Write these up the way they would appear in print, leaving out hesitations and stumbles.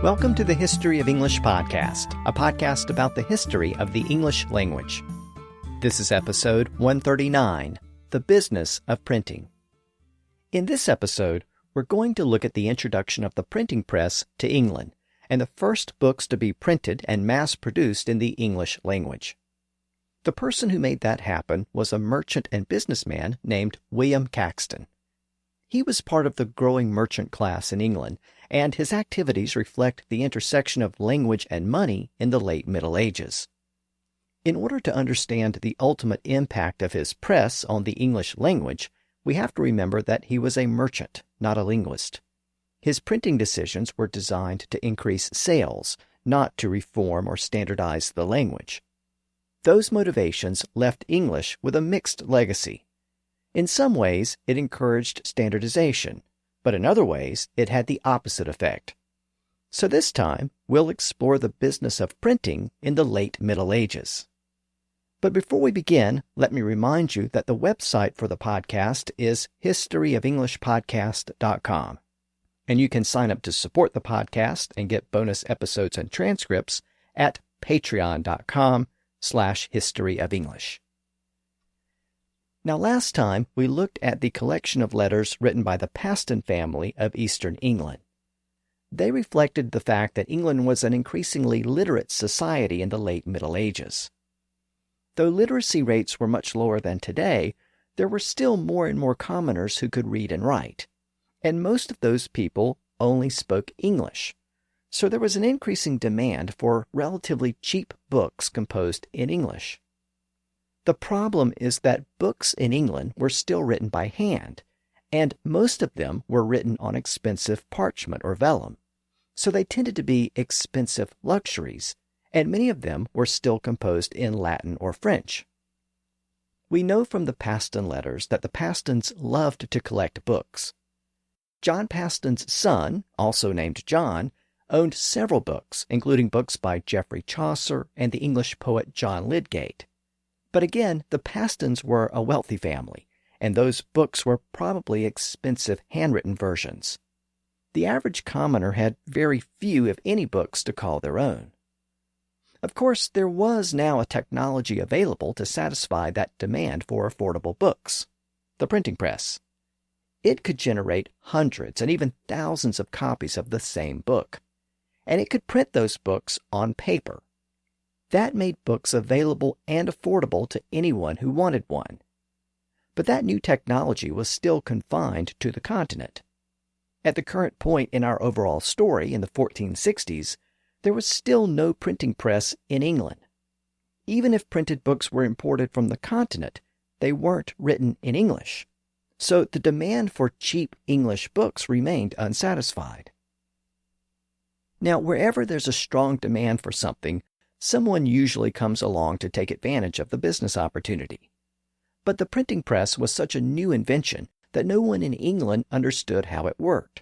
Welcome to the History of English podcast, a podcast about the history of the English language. This is episode 139, The Business of Printing. In this episode, we're going to look at the introduction of the printing press to England and the first books to be printed and mass-produced in the English language. The person who made that happen was a merchant and businessman named William Caxton. He was part of the growing merchant class in England, and his activities reflect the intersection of language and money in the late Middle Ages. In order to understand the ultimate impact of his press on the English language, we have to remember that he was a merchant, not a linguist. His printing decisions were designed to increase sales, not to reform or standardize the language. Those motivations left English with a mixed legacy. In some ways, it encouraged standardization, but in other ways, it had the opposite effect. So this time, we'll explore the business of printing in the late Middle Ages. But before we begin, let me remind you that the website for the podcast is historyofenglishpodcast.com, and you can sign up to support the podcast and get bonus episodes and transcripts at patreon.com/historyoфenglish. Now, last time, we looked at the collection of letters written by the Caxton family of Eastern England. They reflected the fact that England was an increasingly literate society in the late Middle Ages. Though literacy rates were much lower than today, there were still more and more commoners who could read and write, and most of those people only spoke English. So there was an increasing demand for relatively cheap books composed in English. The problem is that books in England were still written by hand, and most of them were written on expensive parchment or vellum, so they tended to be expensive luxuries, and many of them were still composed in Latin or French. We know from the Caxton letters that the Caxtons loved to collect books. John Caxton's son, also named John, owned several books, including books by Geoffrey Chaucer and the English poet John Lydgate. But again, the Caxtons were a wealthy family, and those books were probably expensive handwritten versions. The average commoner had very few, if any, books to call their own. Of course, there was now a technology available to satisfy that demand for affordable books: the printing press. It could generate hundreds and even thousands of copies of the same book, and it could print those books on paper. That made books available and affordable to anyone who wanted one. But that new technology was still confined to the continent. At the current point in our overall story, in the 1460s, there was still no printing press in England. Even if printed books were imported from the continent, they weren't written in English. So the demand for cheap English books remained unsatisfied. Now, wherever there's a strong demand for something, someone usually comes along to take advantage of the business opportunity. But the printing press was such a new invention that no one in England understood how it worked.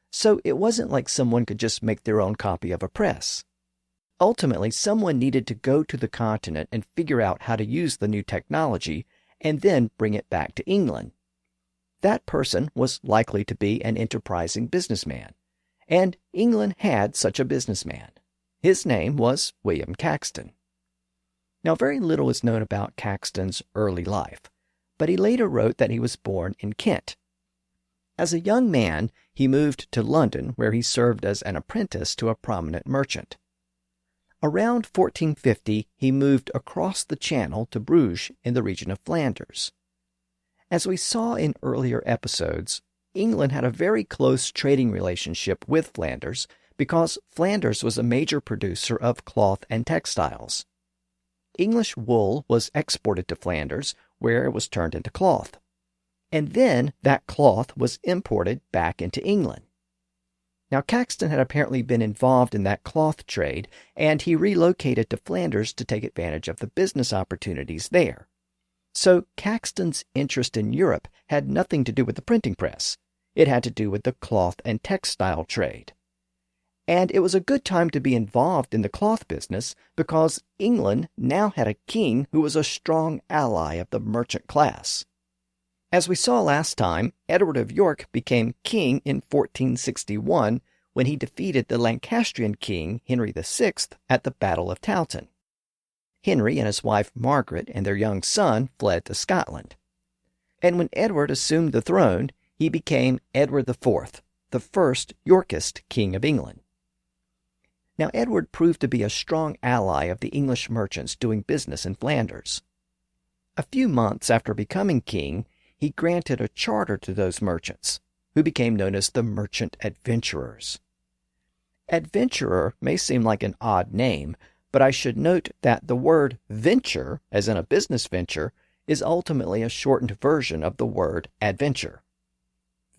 So it wasn't like someone could just make their own copy of a press. Ultimately, someone needed to go to the continent and figure out how to use the new technology and then bring it back to England. That person was likely to be an enterprising businessman, and England had such a businessman. His name was William Caxton. Now, very little is known about Caxton's early life, but he later wrote that he was born in Kent. As a young man, he moved to London, where he served as an apprentice to a prominent merchant. Around 1450, he moved across the Channel to Bruges in the region of Flanders. As we saw in earlier episodes, England had a very close trading relationship with Flanders, because Flanders was a major producer of cloth and textiles. English wool was exported to Flanders, where it was turned into cloth. And then that cloth was imported back into England. Now, Caxton had apparently been involved in that cloth trade, and he relocated to Flanders to take advantage of the business opportunities there. So Caxton's interest in Europe had nothing to do with the printing press. It had to do with the cloth and textile trade. And it was a good time to be involved in the cloth business because England now had a king who was a strong ally of the merchant class. As we saw last time, Edward of York became king in 1461 when he defeated the Lancastrian king Henry VI at the Battle of Towton. Henry and his wife Margaret and their young son fled to Scotland. And when Edward assumed the throne, he became Edward IV, the first Yorkist king of England. Now, Edward proved to be a strong ally of the English merchants doing business in Flanders. A few months after becoming king, he granted a charter to those merchants, who became known as the merchant adventurers. Adventurer may seem like an odd name, but I should note that the word venture, as in a business venture, is ultimately a shortened version of the word adventure.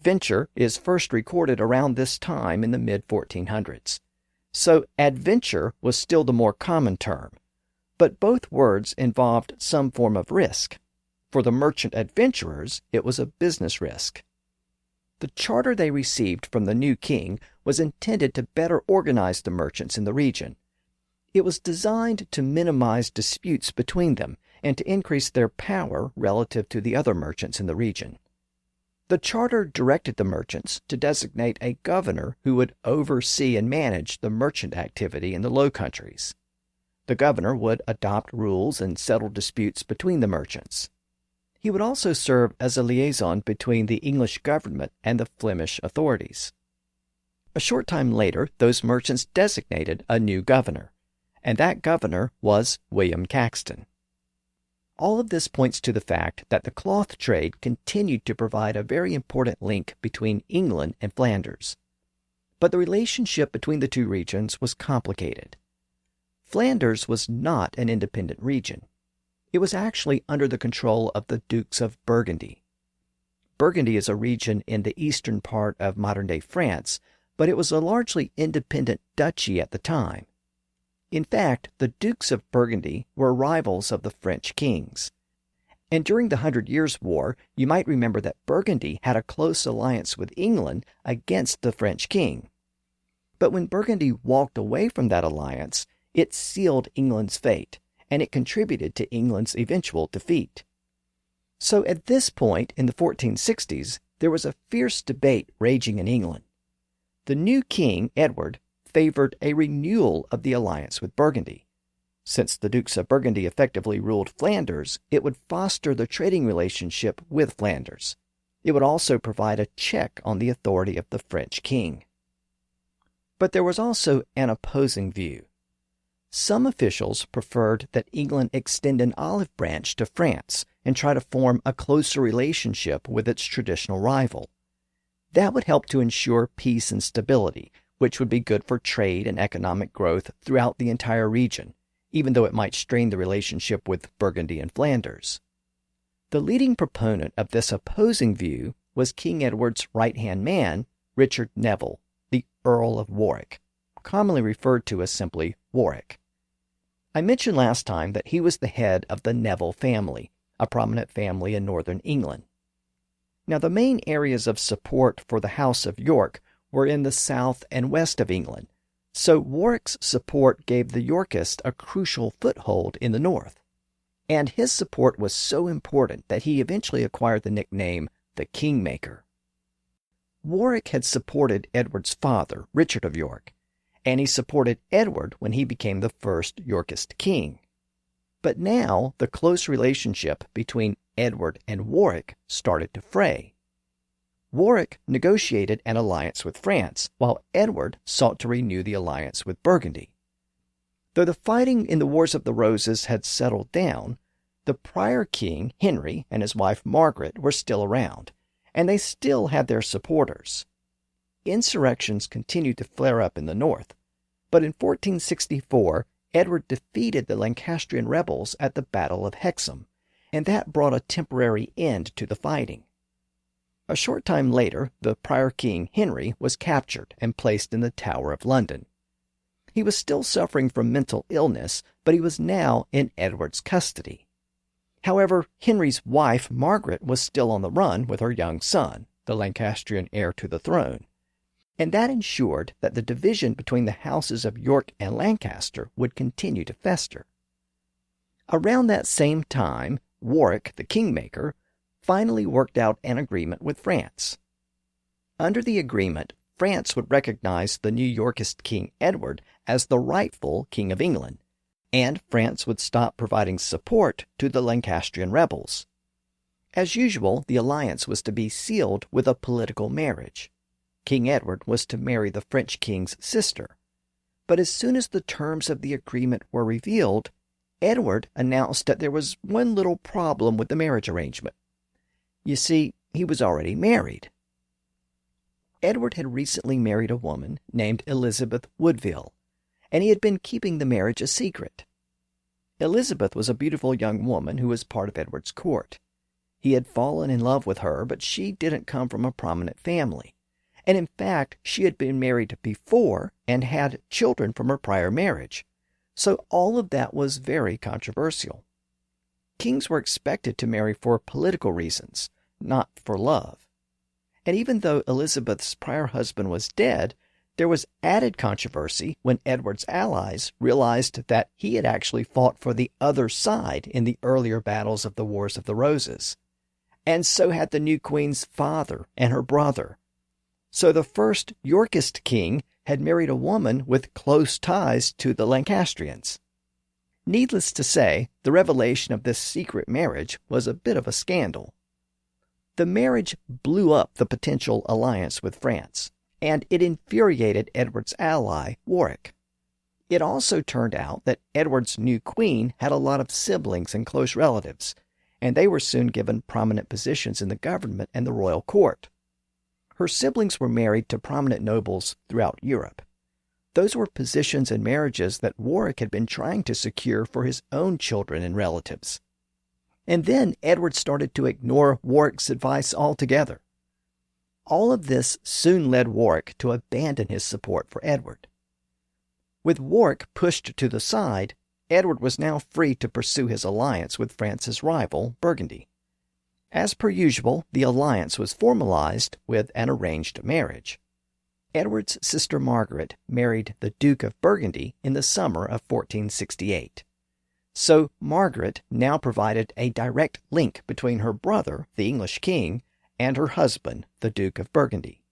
Venture is first recorded around this time in the mid-1400s. So adventure was still the more common term, but both words involved some form of risk. For the merchant adventurers, it was a business risk. The charter they received from the new king was intended to better organize the merchants in the region. It was designed to minimize disputes between them and to increase their power relative to the other merchants in the region. The charter directed the merchants to designate a governor who would oversee and manage the merchant activity in the Low Countries. The governor would adopt rules and settle disputes between the merchants. He would also serve as a liaison between the English government and the Flemish authorities. A short time later, those merchants designated a new governor, and that governor was William Caxton. All of this points to the fact that the cloth trade continued to provide a very important link between England and Flanders. But the relationship between the two regions was complicated. Flanders was not an independent region. It was actually under the control of the Dukes of Burgundy. Burgundy is a region in the eastern part of modern-day France, but it was a largely independent duchy at the time. In fact, the Dukes of Burgundy were rivals of the French kings. And during the 100 Years' War, you might remember that Burgundy had a close alliance with England against the French king. But when Burgundy walked away from that alliance, it sealed England's fate, and it contributed to England's eventual defeat. So at this point in the 1460s, there was a fierce debate raging in England. The new king, Edward, favored a renewal of the alliance with Burgundy. Since the Dukes of Burgundy effectively ruled Flanders, it would foster the trading relationship with Flanders. It would also provide a check on the authority of the French king. But there was also an opposing view. Some officials preferred that England extend an olive branch to France and try to form a closer relationship with its traditional rival. That would help to ensure peace and stability, which would be good for trade and economic growth throughout the entire region, even though it might strain the relationship with Burgundy and Flanders. The leading proponent of this opposing view was King Edward's right-hand man, Richard Neville, the Earl of Warwick, commonly referred to as simply Warwick. I mentioned last time that he was the head of the Neville family, a prominent family in northern England. Now, the main areas of support for the House of York were in the south and west of England, so Warwick's support gave the Yorkists a crucial foothold in the north. And his support was so important that he eventually acquired the nickname the Kingmaker. Warwick had supported Edward's father, Richard of York, and he supported Edward when he became the first Yorkist king. But now the close relationship between Edward and Warwick started to fray. Warwick negotiated an alliance with France, while Edward sought to renew the alliance with Burgundy. Though the fighting in the Wars of the Roses had settled down, the prior king, Henry, and his wife Margaret were still around, and they still had their supporters. Insurrections continued to flare up in the north, but in 1464, Edward defeated the Lancastrian rebels at the Battle of Hexham, and that brought a temporary end to the fighting. A short time later, the prior king, Henry, was captured and placed in the Tower of London. He was still suffering from mental illness, but he was now in Edward's custody. However, Henry's wife, Margaret, was still on the run with her young son, the Lancastrian heir to the throne, and that ensured that the division between the houses of York and Lancaster would continue to fester. Around that same time, Warwick, the Kingmaker, finally worked out an agreement with France. Under the agreement, France would recognize the new Yorkist King Edward as the rightful King of England, and France would stop providing support to the Lancastrian rebels. As usual, the alliance was to be sealed with a political marriage. King Edward was to marry the French king's sister. But as soon as the terms of the agreement were revealed, Edward announced that there was one little problem with the marriage arrangement. You see, he was already married. Edward had recently married a woman named Elizabeth Woodville, and he had been keeping the marriage a secret. Elizabeth was a beautiful young woman who was part of Edward's court. He had fallen in love with her, but she didn't come from a prominent family. And in fact, she had been married before and had children from her prior marriage. So all of that was very controversial. Kings were expected to marry for political reasons, not for love. And even though Elizabeth's prior husband was dead, there was added controversy when Edward's allies realized that he had actually fought for the other side in the earlier battles of the Wars of the Roses. And so had the new queen's father and her brother. So the first Yorkist king had married a woman with close ties to the Lancastrians. Needless to say, the revelation of this secret marriage was a bit of a scandal. The marriage blew up the potential alliance with France, and it infuriated Edward's ally, Warwick. It also turned out that Edward's new queen had a lot of siblings and close relatives, and they were soon given prominent positions in the government and the royal court. Her siblings were married to prominent nobles throughout Europe. Those were positions and marriages that Warwick had been trying to secure for his own children and relatives. And then Edward started to ignore Warwick's advice altogether. All of this soon led Warwick to abandon his support for Edward. With Warwick pushed to the side, Edward was now free to pursue his alliance with France's rival, Burgundy. As per usual, the alliance was formalized with an arranged marriage. Edward's sister Margaret married the Duke of Burgundy in the summer of 1468. So Margaret now provided a direct link between her brother, the English king, and her husband, the Duke of Burgundy.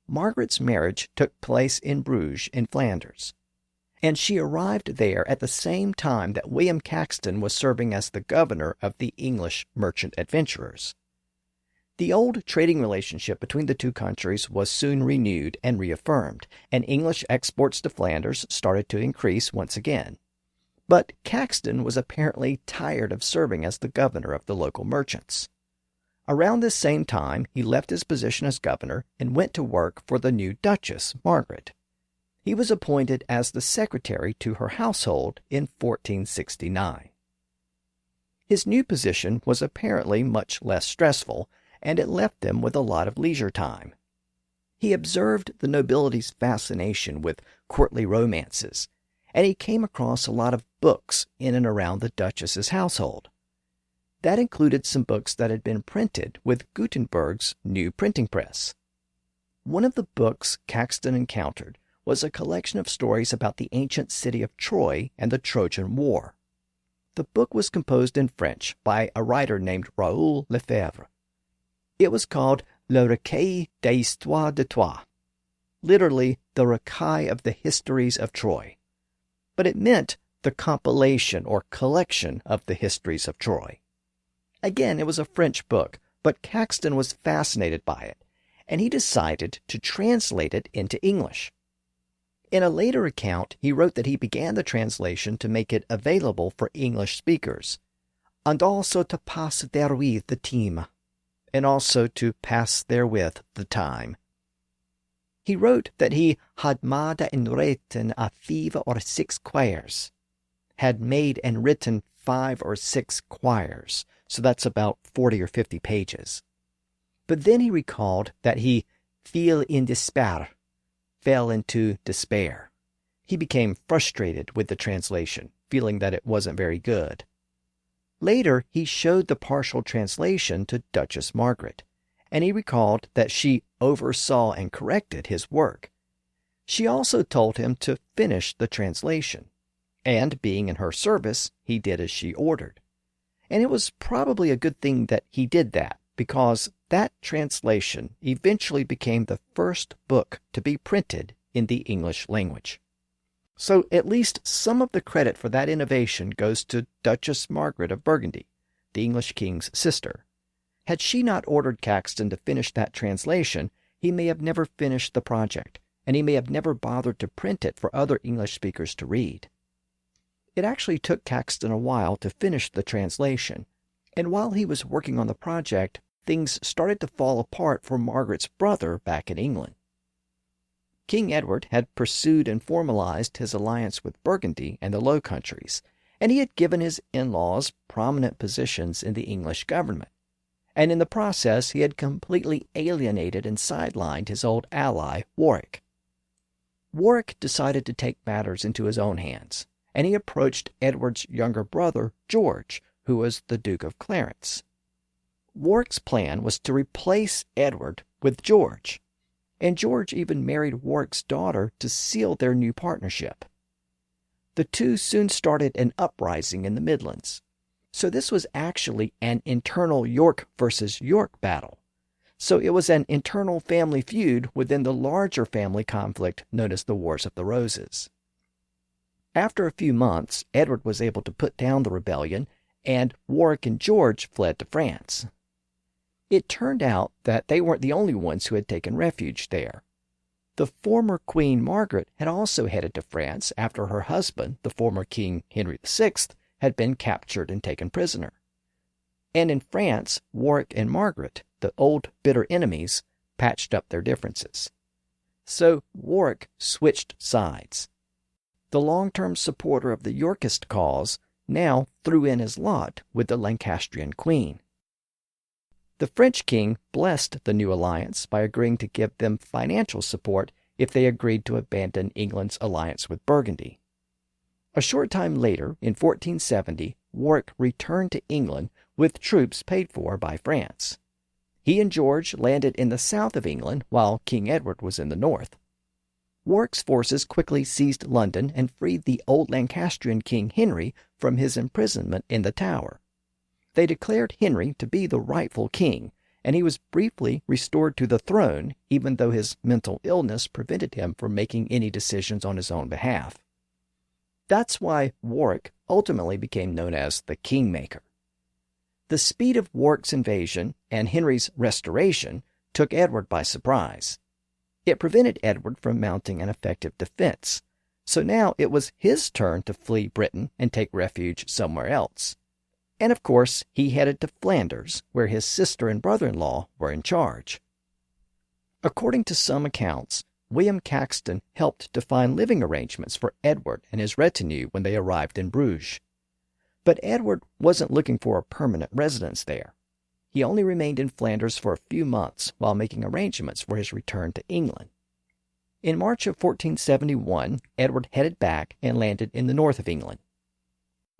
Margaret's marriage took place in Bruges in Flanders, and she arrived there at the same time that William Caxton was serving as the governor of the English merchant adventurers. The old trading relationship between the two countries was soon renewed and reaffirmed, and English exports to Flanders started to increase once again. But Caxton was apparently tired of serving as the governor of the local merchants. Around this same time, he left his position as governor and went to work for the new Duchess, Margaret. He was appointed as the secretary to her household in 1469. His new position was apparently much less stressful, and it left him with a lot of leisure time. He observed the nobility's fascination with courtly romances, and he came across a lot of books in and around the Duchess's household. That included some books that had been printed with Gutenberg's new printing press. One of the books Caxton encountered was a collection of stories about the ancient city of Troy and the Trojan War. The book was composed in French by a writer named Raoul Lefebvre. It was called Le Recueil des Histoires de Troie, literally the Recueil of the Histories of Troy. But it meant the compilation or collection of the histories of Troy. Again, it was a French book, but Caxton was fascinated by it, and he decided to translate it into English. In a later account, he wrote that he began the translation to make it available for English speakers, and also to pass therewith the time, and also to pass therewith the time. He wrote that he had made and written a 5 or 6 quires, had made and written 5 or 6 quires, so that's about 40 or 50 pages. But then he recalled that he fell into despair. He became frustrated with the translation, feeling that it wasn't very good. Later, he showed the partial translation to Duchess Margaret, and he recalled that she oversaw and corrected his work. She also told him to finish the translation, and being in her service, he did as she ordered. And it was probably a good thing that he did that, because That translation eventually became the first book to be printed in the English language. So at least some of the credit for that innovation goes to Duchess Margaret of Burgundy, the English king's sister. Had she not ordered Caxton to finish that translation, he may have never finished the project, and he may have never bothered to print it for other English speakers to read. It actually took Caxton a while to finish the translation, and while he was working on the project, things started to fall apart for Margaret's brother back in England. King Edward had pursued and formalized his alliance with Burgundy and the Low Countries, and he had given his in-laws prominent positions in the English government. And in the process, he had completely alienated and sidelined his old ally, Warwick. Warwick decided to take matters into his own hands, and he approached Edward's younger brother, George, who was the Duke of Clarence. Warwick's plan was to replace Edward with George, and George even married Warwick's daughter to seal their new partnership. The two soon started an uprising in the Midlands, so this was actually an internal York versus York battle. So it was an internal family feud within the larger family conflict known as the Wars of the Roses. After a few months, Edward was able to put down the rebellion, and Warwick and George fled to France. It turned out that they weren't the only ones who had taken refuge there. The former Queen Margaret had also headed to France after her husband, the former King Henry VI, had been captured and taken prisoner. And in France, Warwick and Margaret, the old bitter enemies, patched up their differences. So Warwick switched sides. The long-term supporter of the Yorkist cause now threw in his lot with the Lancastrian queen. The French king blessed the new alliance by agreeing to give them financial support if they agreed to abandon England's alliance with Burgundy. A short time later, in 1470, Warwick returned to England with troops paid for by France. He and George landed in the south of England while King Edward was in the north. Warwick's forces quickly seized London and freed the old Lancastrian king Henry from his imprisonment in the Tower. They declared Henry to be the rightful king, and he was briefly restored to the throne, even though his mental illness prevented him from making any decisions on his own behalf. That's why Warwick ultimately became known as the Kingmaker. The speed of Warwick's invasion and Henry's restoration took Edward by surprise. It prevented Edward from mounting an effective defense, so now it was his turn to flee Britain and take refuge somewhere else. And of course, he headed to Flanders, where his sister and brother-in-law were in charge. According to some accounts, William Caxton helped to find living arrangements for Edward and his retinue when they arrived in Bruges. But Edward wasn't looking for a permanent residence there. He only remained in Flanders for a few months while making arrangements for his return to England. In March of 1471, Edward headed back and landed in the north of England.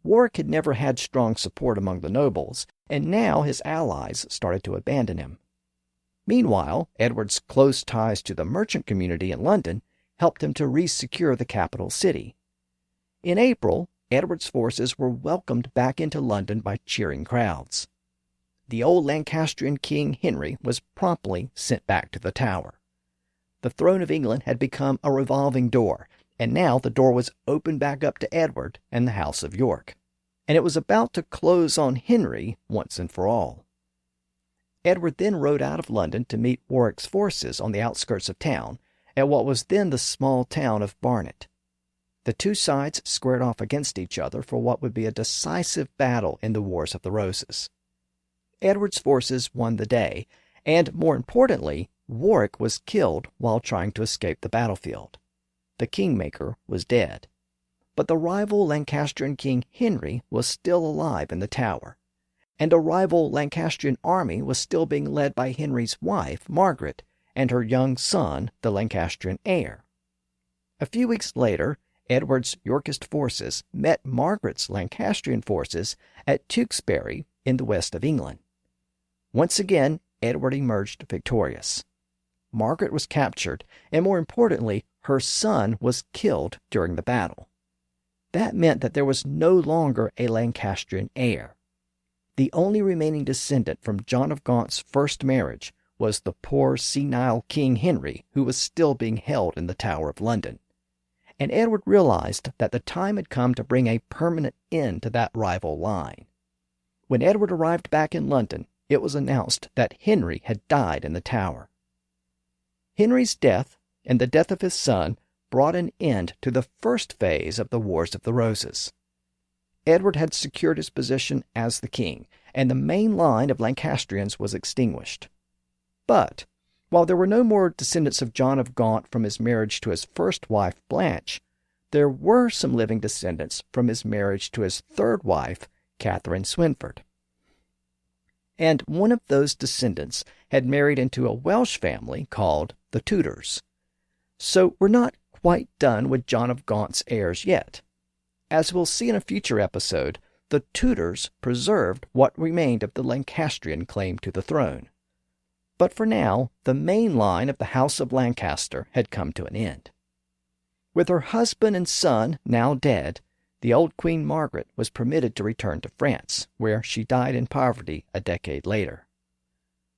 Warwick had never had strong support among the nobles, and now his allies started to abandon him. Meanwhile, Edward's close ties to the merchant community in London helped him to re-secure the capital city. In April, Edward's forces were welcomed back into London by cheering crowds. The old Lancastrian king Henry was promptly sent back to the Tower. The throne of England had become a revolving door, and now the door was opened back up to Edward and the House of York, and it was about to close on Henry once and for all. Edward then rode out of London to meet Warwick's forces on the outskirts of town, at what was then the small town of Barnet. The two sides squared off against each other for what would be a decisive battle in the Wars of the Roses. Edward's forces won the day, and more importantly, Warwick was killed while trying to escape the battlefield. The Kingmaker was dead. But the rival Lancastrian king Henry was still alive in the Tower, and a rival Lancastrian army was still being led by Henry's wife, Margaret, and her young son, the Lancastrian heir. A few weeks later, Edward's Yorkist forces met Margaret's Lancastrian forces at Tewkesbury in the west of England. Once again, Edward emerged victorious. Margaret was captured, and more importantly, her son was killed during the battle. That meant that there was no longer a Lancastrian heir. the only remaining descendant from John of Gaunt's first marriage was the poor senile King Henry, who was still being held in the Tower of London. And Edward realized that the time had come to bring a permanent end to that rival line. When Edward arrived back in London, it was announced that Henry had died in the Tower. Henry's death and the death of his son brought an end to the first phase of the Wars of the Roses. Edward had secured his position as the king, and the main line of Lancastrians was extinguished. But, while there were no more descendants of John of Gaunt from his marriage to his first wife, Blanche, there were some living descendants from his marriage to his third wife, Catherine Swynford. And one of those descendants had married into a Welsh family called the Tudors. So we're not quite done with John of Gaunt's heirs yet. As we'll see in a future episode, the Tudors preserved what remained of the Lancastrian claim to the throne. But for now, the main line of the House of Lancaster had come to an end. With her husband and son now dead, the old Queen Margaret was permitted to return to France, where she died in poverty a decade later.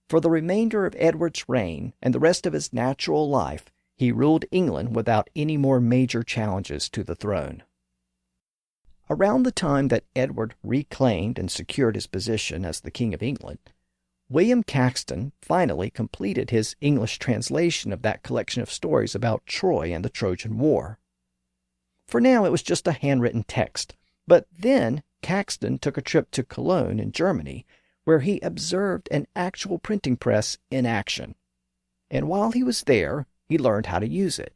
For the remainder of Edward's reign and the rest of his natural life, he ruled England without any more major challenges to the throne. Around the time that Edward reclaimed and secured his position as the King of England, William Caxton finally completed his English translation of that collection of stories about Troy and the Trojan War. For now, it was just a handwritten text, but then Caxton took a trip to Cologne in Germany, where he observed an actual printing press in action. And while he was there, he learned how to use it.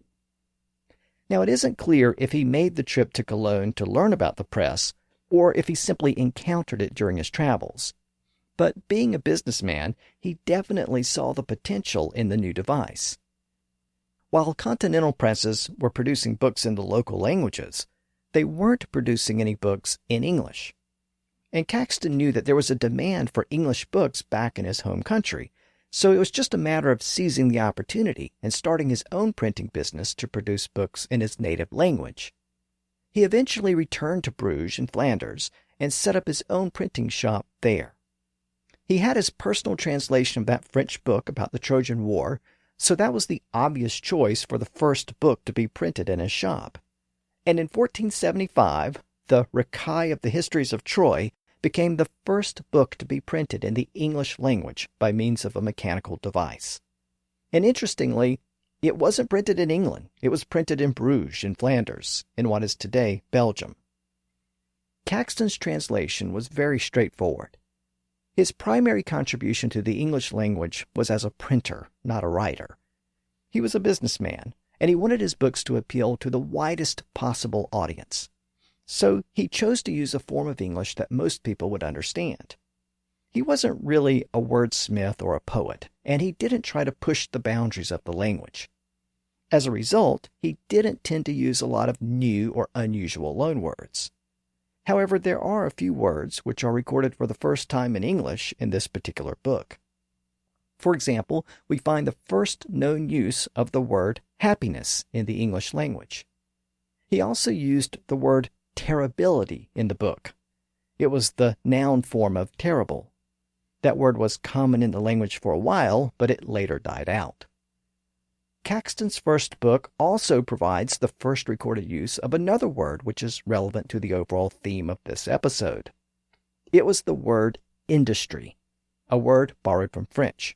Now, it isn't clear if he made the trip to Cologne to learn about the press, or if he simply encountered it during his travels. But being a businessman, he definitely saw the potential in the new device. While continental presses were producing books in the local languages, they weren't producing any books in English. And Caxton knew that there was a demand for English books back in his home country, so it was just a matter of seizing the opportunity and starting his own printing business to produce books in his native language. He eventually returned to Bruges in Flanders and set up his own printing shop there. He had his personal translation of that French book about the Trojan War, so that was the obvious choice for the first book to be printed in his shop. And in 1475, the Recueil of the Histories of Troy became the first book to be printed in the English language by means of a mechanical device. And interestingly, it wasn't printed in England. It was printed in Bruges in Flanders, in what is today Belgium. Caxton's translation was very straightforward. His primary contribution to the English language was as a printer, not a writer. He was a businessman, and he wanted his books to appeal to the widest possible audience. So he chose to use a form of English that most people would understand. He wasn't really a wordsmith or a poet, and he didn't try to push the boundaries of the language. As a result, he didn't tend to use a lot of new or unusual loanwords. However, there are a few words which are recorded for the first time in English in this particular book. For example, we find the first known use of the word happiness in the English language. He also used the word terribility in the book. It was the noun form of terrible. That word was common in the language for a while, but it later died out. Caxton's first book also provides the first recorded use of another word which is relevant to the overall theme of this episode. It was the word industry, a word borrowed from French.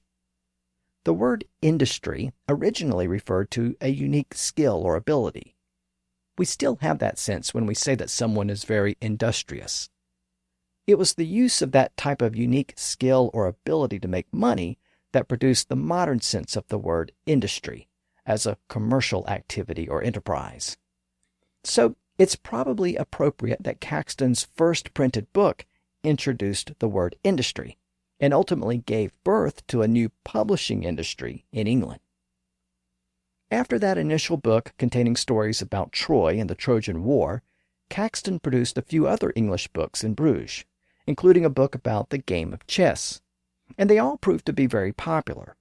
The word industry originally referred to a unique skill or ability. We still have that sense when we say that someone is very industrious. It was the use of that type of unique skill or ability to make money that produced the modern sense of the word industry as a commercial activity or enterprise. So it's probably appropriate that Caxton's first printed book introduced the word industry and ultimately gave birth to a new publishing industry in England. After that initial book containing stories about Troy and the Trojan War, Caxton produced a few other English books in Bruges, including a book about the game of chess, and they all proved to be very popular.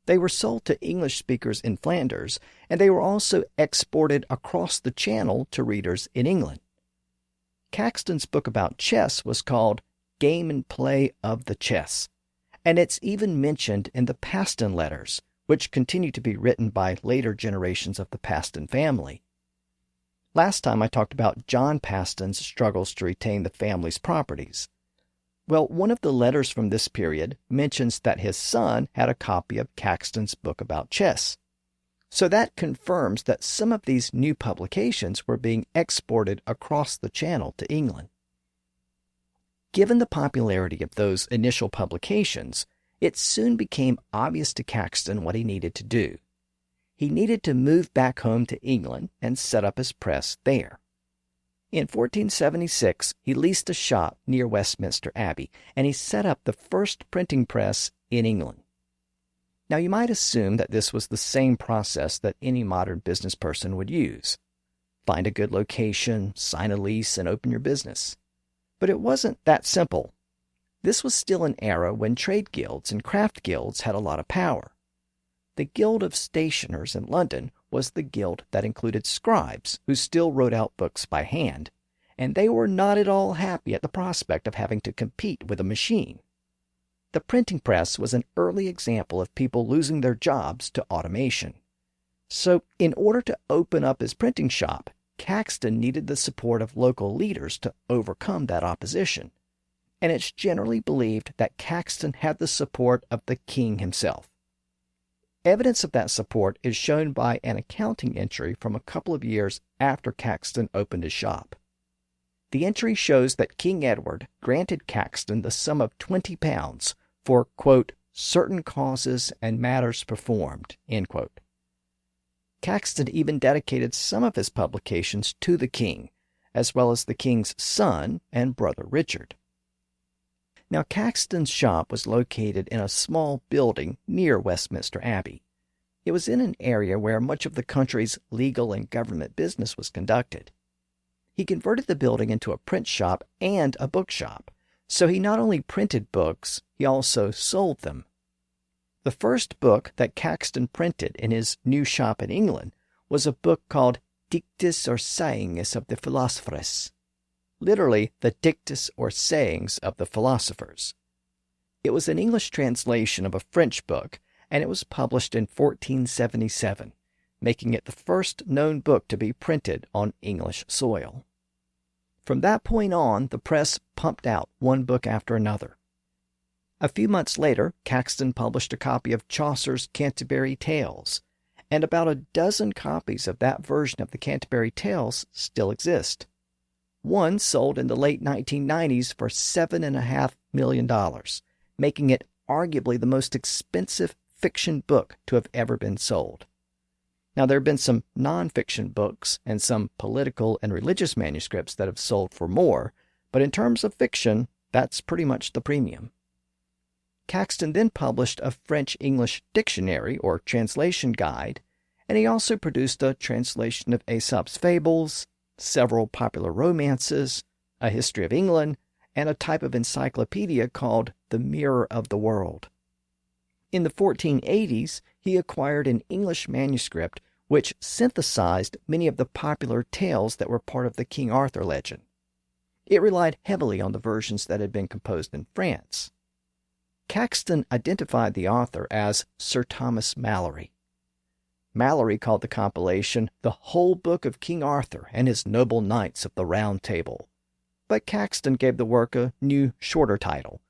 They were sold to English speakers in Flanders, and they were also exported across the Channel to readers in England. Caxton's book about chess was called game and play of the chess. And it's even mentioned in the Paston letters, which continue to be written by later generations of the Paston family. Last time I talked about John Paston's struggles to retain the family's properties. Well, one of the letters from this period mentions that his son had a copy of Caxton's book about chess. So that confirms that some of these new publications were being exported across the Channel to England. Given the popularity of those initial publications, it soon became obvious to Caxton what he needed to do. He needed to move back home to England and set up his press there. In 1476, he leased a shop near Westminster Abbey, and he set up the first printing press in England. Now, you might assume that this was the same process that any modern business person would use. Find a good location, sign a lease, and open your business. But it wasn't that simple. This was still an era when trade guilds and craft guilds had a lot of power. The Guild of Stationers in London was the guild that included scribes who still wrote out books by hand, and they were not at all happy at the prospect of having to compete with a machine. The printing press was an early example of people losing their jobs to automation. So, in order to open up his printing shop, Caxton needed the support of local leaders to overcome that opposition. And it's generally believed that Caxton had the support of the king himself. Evidence of that support is shown by an accounting entry from a couple of years after Caxton opened his shop. The entry shows that King Edward granted Caxton the sum of £20 for, quote, certain causes and matters performed, end quote. Caxton even dedicated some of his publications to the king, as well as the king's son and brother Richard. Now, Caxton's shop was located in a small building near Westminster Abbey. It was in an area where much of the country's legal and government business was conducted. He converted the building into a print shop and a bookshop, so he not only printed books, he also sold them. The first book that Caxton printed in his new shop in England was a book called Dictes or Sayings of the Philosophers, literally the dictus or sayings of the philosophers. It was an English translation of a French book, and it was published in 1477, making it the first known book to be printed on English soil. From that point on, the press pumped out one book after another. A few months later, Caxton published a copy of Chaucer's Canterbury Tales, and about a dozen copies of that version of the Canterbury Tales still exist. One sold in the late 1990s for $7.5 million, making it arguably the most expensive fiction book to have ever been sold. Now, there have been some nonfiction books and some political and religious manuscripts that have sold for more, but in terms of fiction, that's pretty much the premium. Caxton then published a French-English dictionary or translation guide, and he also produced a translation of Aesop's fables, several popular romances, a history of England, and a type of encyclopedia called the Mirror of the World. In the 1480s, he acquired an English manuscript which synthesized many of the popular tales that were part of the King Arthur legend. It relied heavily on the versions that had been composed in France. Caxton identified the author as Sir Thomas Malory. Malory called the compilation The Whole Book of King Arthur and His Noble Knights of the Round Table, but Caxton gave the work a new, shorter title.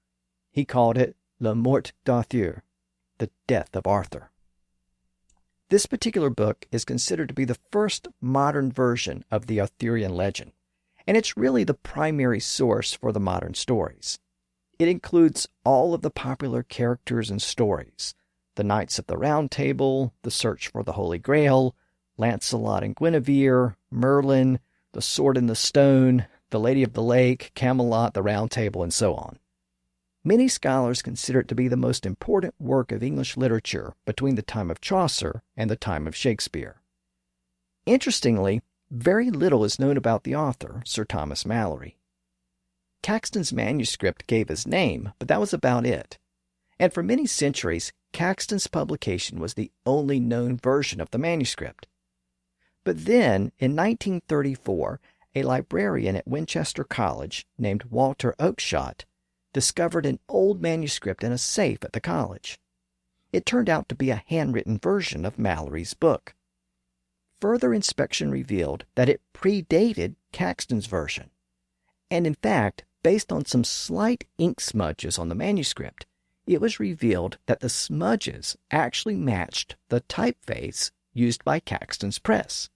He called it La Mort d'Arthur, The Death of Arthur. This particular book is considered to be the first modern version of the Arthurian legend, and it's really the primary source for the modern stories. It includes all of the popular characters and stories: the Knights of the Round Table, the Search for the Holy Grail, Lancelot and Guinevere, Merlin, the Sword in the Stone, the Lady of the Lake, Camelot, the Round Table, and so on. Many scholars consider it to be the most important work of English literature between the time of Chaucer and the time of Shakespeare. Interestingly, very little is known about the author, Sir Thomas Malory. Caxton's manuscript gave his name, but that was about it. And for many centuries, Caxton's publication was the only known version of the manuscript. But then, in 1934, a librarian at Winchester College named Walter Oakeshott discovered an old manuscript in a safe at the college. It turned out to be a handwritten version of Mallory's book. Further inspection revealed that it predated Caxton's version. And in fact, based on some slight ink smudges on the manuscript, it was revealed that the smudges actually matched the typeface used by Caxton's press.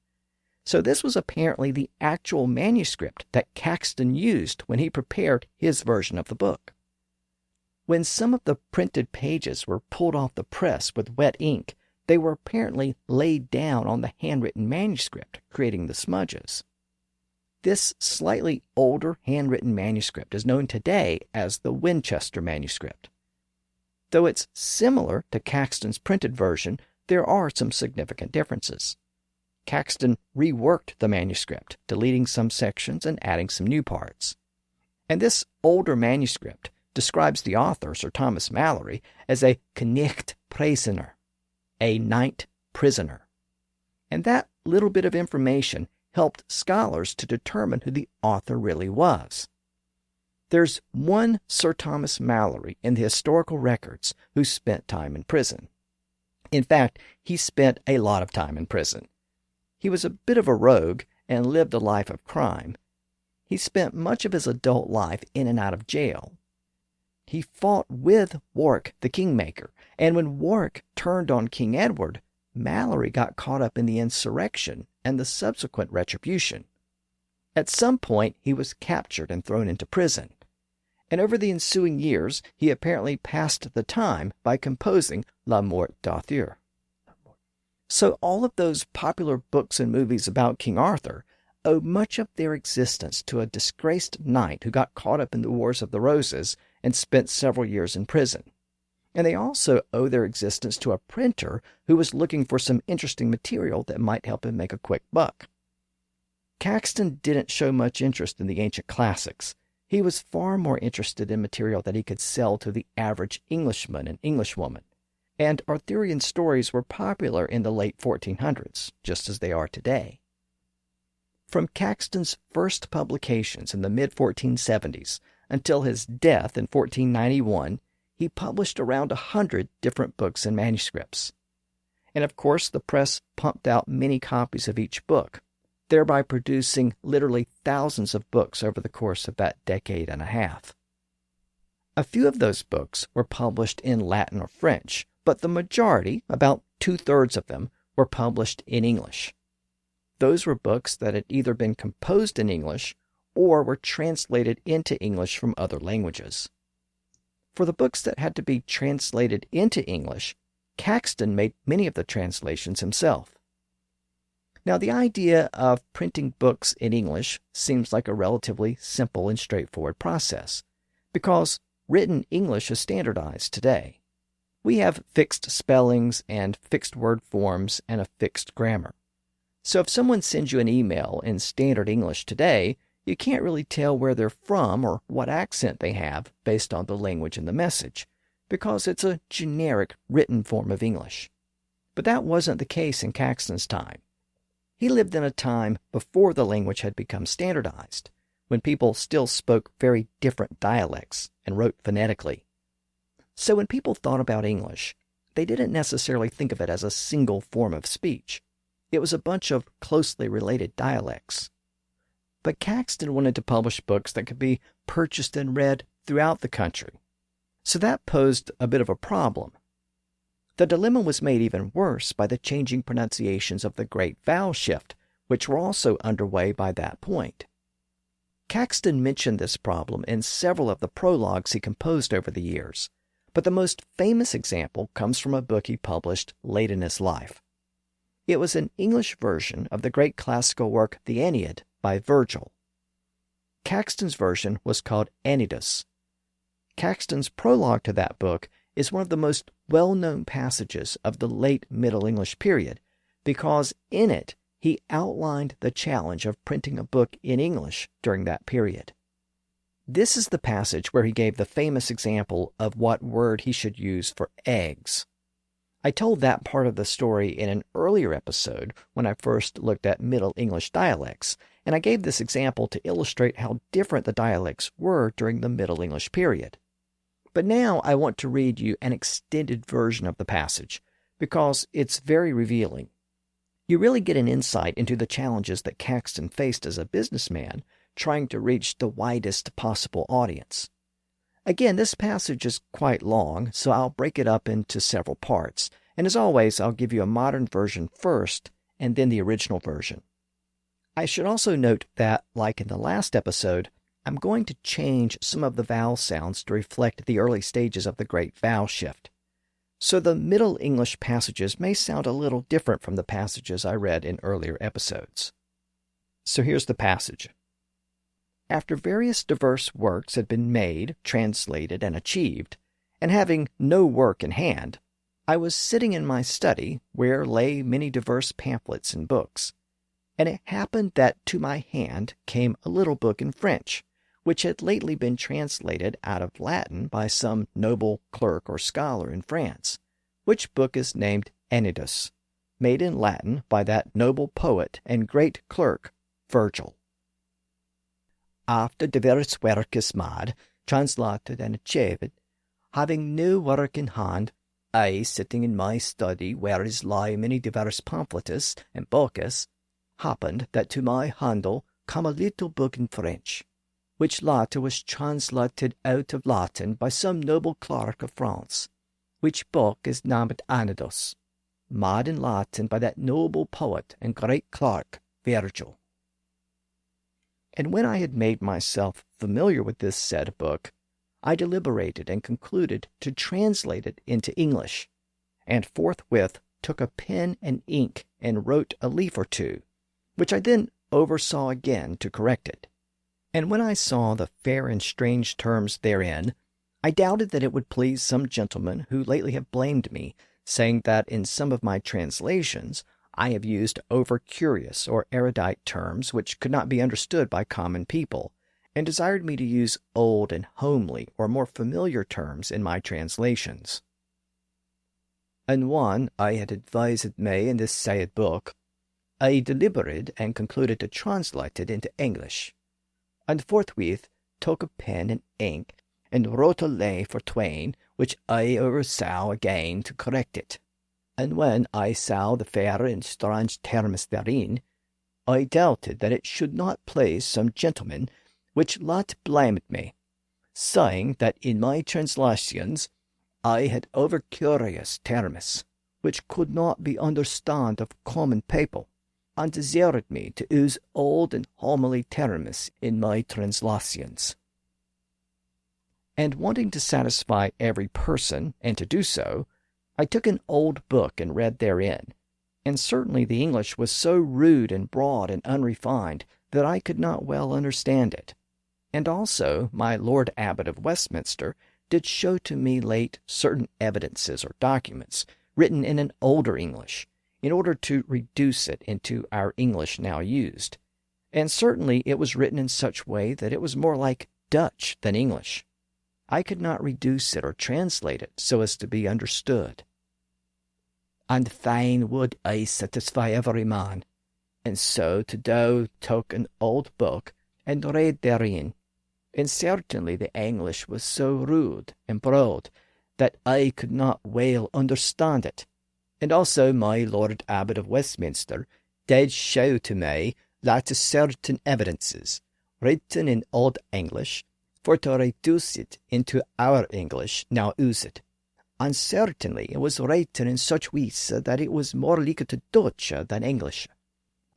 So this was apparently the actual manuscript that Caxton used when he prepared his version of the book. When some of the printed pages were pulled off the press with wet ink, they were apparently laid down on the handwritten manuscript, creating the smudges. This slightly older handwritten manuscript is known today as the Winchester manuscript. Though it's similar to Caxton's printed version, there are some significant differences. Caxton reworked the manuscript, deleting some sections and adding some new parts. And this older manuscript describes the author, Sir Thomas Malory, as a Knecht Prisoner, a night prisoner. And that little bit of information helped scholars to determine who the author really was. There's one Sir Thomas Malory in the historical records who spent time in prison. In fact, he spent a lot of time in prison. He was a bit of a rogue and lived a life of crime. He spent much of his adult life in and out of jail. He fought with Warwick the Kingmaker, and when Warwick turned on King Edward, Malory got caught up in the insurrection and the subsequent retribution. At some point, he was captured and thrown into prison. And over the ensuing years, he apparently passed the time by composing La Morte d'Arthur. So all of those popular books and movies about King Arthur owe much of their existence to a disgraced knight who got caught up in the Wars of the Roses and spent several years in prison. And they also owe their existence to a printer who was looking for some interesting material that might help him make a quick buck. Caxton didn't show much interest in the ancient classics. He was far more interested in material that he could sell to the average Englishman and Englishwoman. And Arthurian stories were popular in the late 1400s, just as they are today. From Caxton's first publications in the mid-1470s until his death in 1491, he published around 100 different books and manuscripts. And of course, the press pumped out many copies of each book, thereby producing literally thousands of books over the course of that decade and a half. A few of those books were published in Latin or French, but the majority, about 2/3 of them, were published in English. Those were books that had either been composed in English or were translated into English from other languages. For the books that had to be translated into English, Caxton made many of the translations himself. Now, the idea of printing books in English seems like a relatively simple and straightforward process, because written English is standardized today. We have fixed spellings and fixed word forms and a fixed grammar. So if someone sends you an email in standard English today, you can't really tell where they're from or what accent they have based on the language in the message, because it's a generic written form of English. But that wasn't the case in Caxton's time. He lived in a time before the language had become standardized, when people still spoke very different dialects and wrote phonetically. So when people thought about English, they didn't necessarily think of it as a single form of speech. It was a bunch of closely related dialects. But Caxton wanted to publish books that could be purchased and read throughout the country. So that posed a bit of a problem. The dilemma was made even worse by the changing pronunciations of the great vowel shift, which were also underway by that point. Caxton mentioned this problem in several of the prologues he composed over the years, but the most famous example comes from a book he published late in his life. It was an English version of the great classical work The Aeneid by Virgil. Caxton's version was called Aeneidus. Caxton's prologue to that book is one of the most well-known passages of the late Middle English period, because in it he outlined the challenge of printing a book in English during that period. This is the passage where he gave the famous example of what word he should use for eggs. I told that part of the story in an earlier episode when I first looked at Middle English dialects, and I gave this example to illustrate how different the dialects were during the Middle English period. But now I want to read you an extended version of the passage, because it's very revealing. You really get an insight into the challenges that Caxton faced as a businessman trying to reach the widest possible audience. Again, this passage is quite long, so I'll break it up into several parts, and as always, I'll give you a modern version first, and then the original version. I should also note that, like in the last episode, I'm going to change some of the vowel sounds to reflect the early stages of the Great Vowel Shift. So the Middle English passages may sound a little different from the passages I read in earlier episodes. So here's the passage. After various diverse works had been made, translated, and achieved, and having no work in hand, I was sitting in my study, where lay many diverse pamphlets and books. And it happened that to my hand came a little book in French, which had lately been translated out of Latin by some noble clerk or scholar in France, which book is named Enidus, made in Latin by that noble poet and great clerk, Virgil. After diverse works made, translated and achieved, having no work in hand, I, sitting in my study, whereas lie many diverse pamphlets and books, happened that to my handle come a little book in French, which latter was translated out of Latin by some noble clerk of France, which book is named Enidus, made in Latin by that noble poet and great clerk, Virgil. And when I had made myself familiar with this said book, I deliberated and concluded to translate it into English, and forthwith took a pen and ink and wrote a leaf or two, which I then oversaw again to correct it. And when I saw the fair and strange terms therein, I doubted that it would please some gentlemen who lately have blamed me, saying that in some of my translations I have used over-curious or erudite terms which could not be understood by common people, and desired me to use old and homely or more familiar terms in my translations. And one I had advised me in this said book, I deliberated and concluded to translate it into English, and forthwith took a pen and ink, and wrote a lay for twain, which I oversaw again to correct it. And when I saw the fair and strange terms therein, I doubted that it should not please some gentlemen, which lot blamed me, saying that in my translations I had over-curious terms, which could not be understood of common people, and desired me to use old and homely terms in my translations. And wanting to satisfy every person, and to do so, I took an old book and read therein, and certainly the English was so rude and broad and unrefined that I could not well understand it. And also my Lord Abbot of Westminster did show to me late certain evidences or documents written in an older English, in order to reduce it into our English now used, and certainly it was written in such way that it was more like Dutch than English. I could not reduce it or translate it so as to be understood. And fain would I satisfy every man, and so to do took an old book and read therein, and certainly the English was so rude and broad that I could not well understand it. And also my Lord Abbot of Westminster did show to me that certain evidences, written in Old English, for to reduce it into our English now used. And certainly it was written in such ways that it was more like to Dutch than English.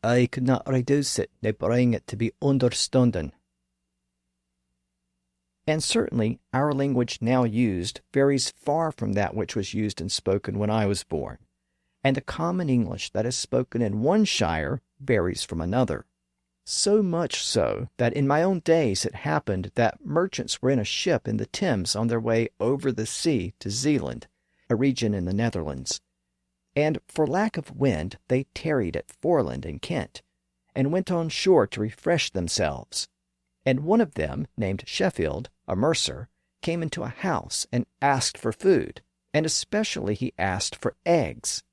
I could not reduce it nor bring it to be understanding. And certainly our language now used varies far from that which was used and spoken when I was born, and the common English that is spoken in one shire varies from another. So much so that in my own days it happened that merchants were in a ship in the Thames on their way over the sea to Zeeland, a region in the Netherlands, and for lack of wind they tarried at Foreland in Kent, and went on shore to refresh themselves. And one of them, named Sheffield, a mercer, came into a house and asked for food, and especially he asked for eggs.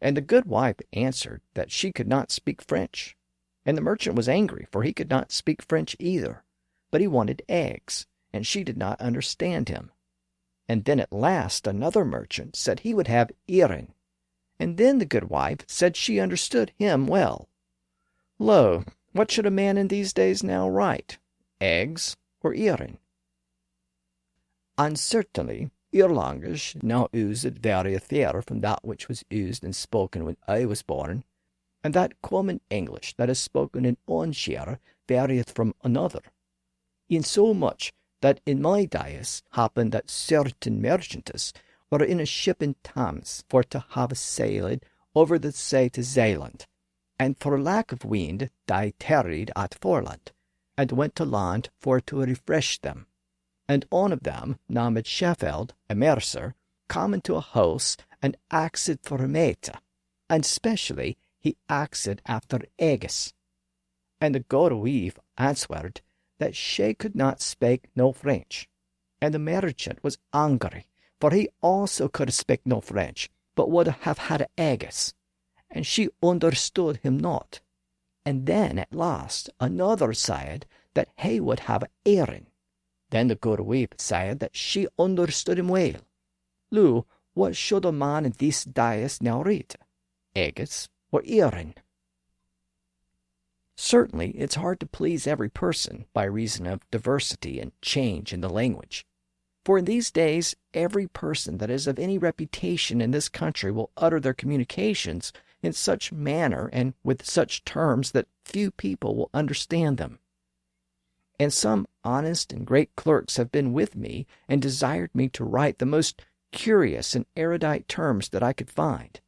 And the good wife answered that she could not speak French. And the merchant was angry, for he could not speak French either, but he wanted eggs, and she did not understand him. And then at last another merchant said he would have earin, and then the good wife said she understood him well. Lo, what should a man in these days now write, eggs or earin? And certainly your language now used varieth there from that which was used and spoken when I was born, and that common English that is spoken in one shire varieth from another, insomuch that in my days happened that certain merchants were in a ship in Thames for to have sailed over the sea to Zealand, and for lack of wind they tarried at Foreland, and went to land for to refresh them. And one of them, named Sheffield, a mercer, come into a house and asked for a mate, and specially he asked after eggs. And the good wife answered that she could not speak no French. And the merchant was angry, for he also could speak no French, but would have had eggs. And she understood him not. And then at last another said that he would have earing. Then the good wife said that she understood him well. Lo, what should a man in these days now read, eggs or earing? Certainly, it's hard to please every person by reason of diversity and change in the language. For in these days, every person that is of any reputation in this country will utter their communications in such manner and with such terms that few people will understand them. And some honest and great clerks have been with me and desired me to write the most curious and erudite terms that I could find.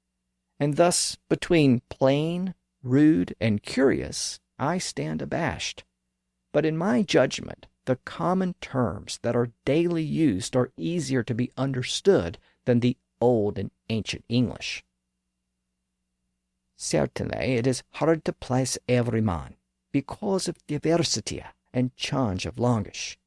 And thus, between plain, rude, and curious, I stand abashed. But in my judgment, the common terms that are daily used are easier to be understood than the old and ancient English. Certainly, it is hard to please every man, because of diversity and change of language.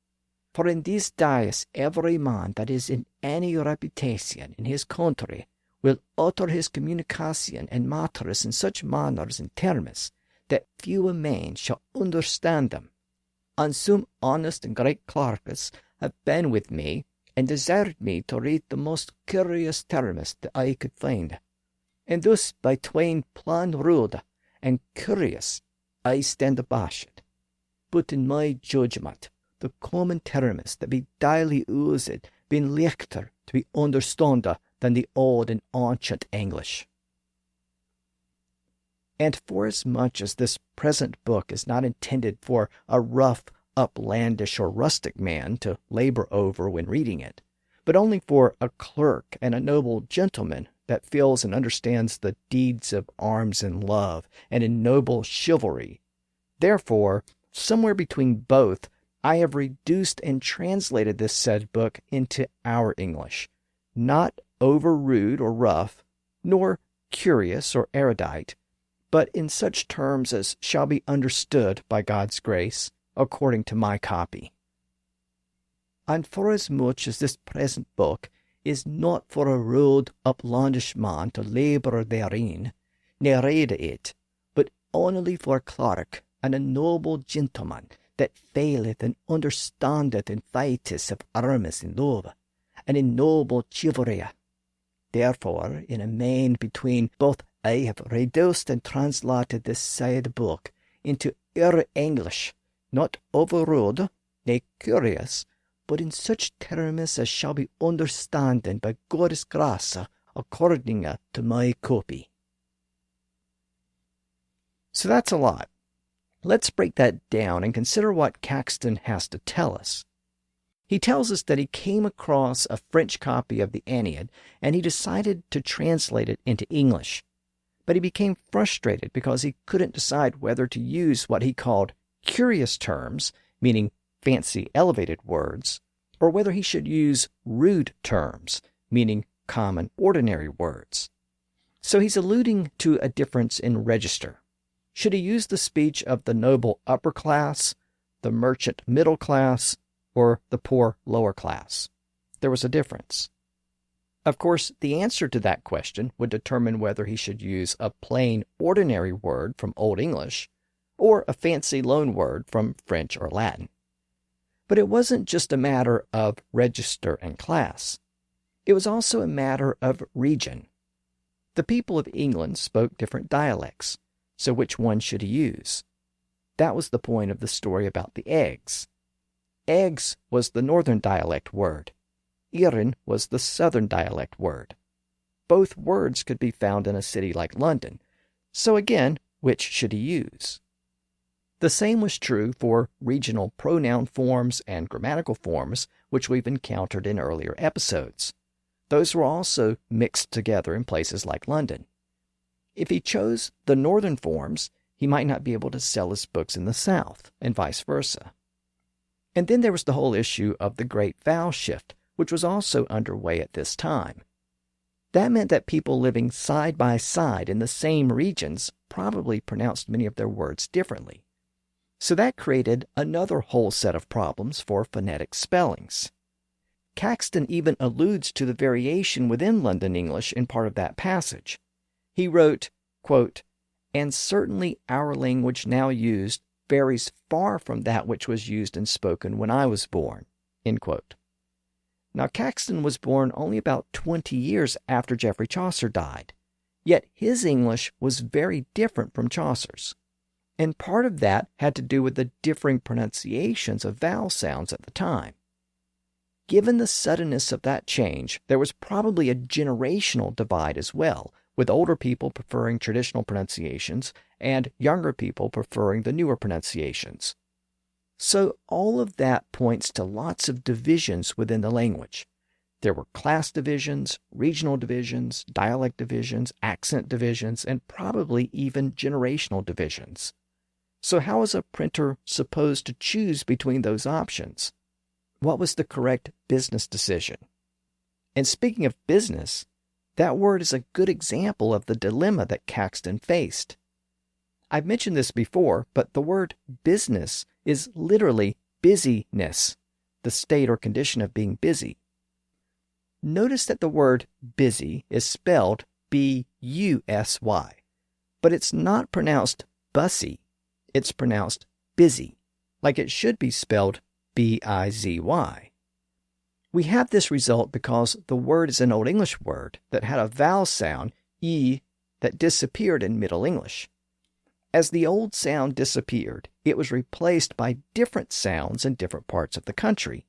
For in these days every man that is in any reputation in his country will utter his communication and matters in such manners and terms that few men shall understand them. And some honest and great clerks have been with me and desired me to read the most curious terms that I could find. And thus between plain rude and curious I stand abashed. But in my judgment, the common terms that be daily used being lichter to be understood than the old and ancient English. And forasmuch as this present book is not intended for a rough, uplandish, or rustic man to labor over when reading it, but only for a clerk and a noble gentleman that feels and understands the deeds of arms in love and in noble chivalry, therefore, somewhere between both, I have reduced and translated this said book into our English, not over rude or rough, nor curious or erudite, but in such terms as shall be understood by God's grace, according to my copy. And forasmuch as this present book is not for a rude uplandish man to labour therein, ne read it, but only for a clerk and a noble gentleman that faileth and understandeth in fights of arms in love, and in noble chivalry. Therefore, in a main between both, I have reduced and translated this said book into our English, not over rude, ne curious, but in such terms as shall be understanding by God's grace, according to my copy. So that's a lot. Let's break that down and consider what Caxton has to tell us. He tells us that he came across a French copy of the Aeneid, and he decided to translate it into English. But he became frustrated because he couldn't decide whether to use what he called curious terms, meaning fancy elevated words, or whether he should use rude terms, meaning common ordinary words. So he's alluding to a difference in register. Should he use the speech of the noble upper class, the merchant middle class, or the poor lower class? There was a difference. Of course, the answer to that question would determine whether he should use a plain ordinary word from Old English or a fancy loan word from French or Latin. But it wasn't just a matter of register and class. It was also a matter of region. The people of England spoke different dialects, so which one should he use? That was the point of the story about the eggs. Eggs was the northern dialect word. Irin was the southern dialect word. Both words could be found in a city like London, so again, which should he use? The same was true for regional pronoun forms and grammatical forms, which we've encountered in earlier episodes. Those were also mixed together in places like London. If he chose the northern forms, he might not be able to sell his books in the South, and vice versa. And then there was the whole issue of the Great Vowel Shift, which was also underway at this time. That meant that people living side by side in the same regions probably pronounced many of their words differently. So that created another whole set of problems for phonetic spellings. Caxton even alludes to the variation within London English in part of that passage. He wrote, quote, "And certainly our language now used varies far from that which was used and spoken when I was born." End quote. Now, Caxton was born only about 20 years after Geoffrey Chaucer died, yet his English was very different from Chaucer's. And part of that had to do with the differing pronunciations of vowel sounds at the time. Given the suddenness of that change, there was probably a generational divide as well, with older people preferring traditional pronunciations and younger people preferring the newer pronunciations. So all of that points to lots of divisions within the language. There were class divisions, regional divisions, dialect divisions, accent divisions, and probably even generational divisions. So how is a printer supposed to choose between those options? What was the correct business decision? And speaking of business, that word is a good example of the dilemma that Caxton faced. I've mentioned this before, but the word business is literally busyness, the state or condition of being busy. Notice that the word busy is spelled B-U-S-Y, but it's not pronounced bussy, it's pronounced busy, like it should be spelled B-I-Z-Y. We have this result because the word is an Old English word that had a vowel sound, E, that disappeared in Middle English. As the old sound disappeared, it was replaced by different sounds in different parts of the country.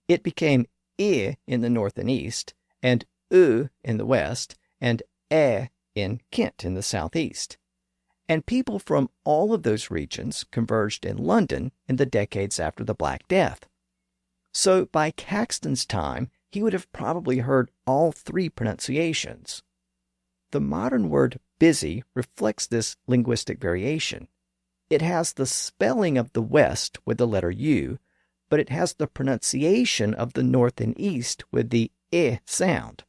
It became I in the north and east, and U in the west, and E in Kent in the southeast. And people from all of those regions converged in London in the decades after the Black Death. So by Caxton's time, he would have probably heard all three pronunciations. The modern word busy reflects this linguistic variation. It has the spelling of the West with the letter U, but it has the pronunciation of the North and East with the I sound.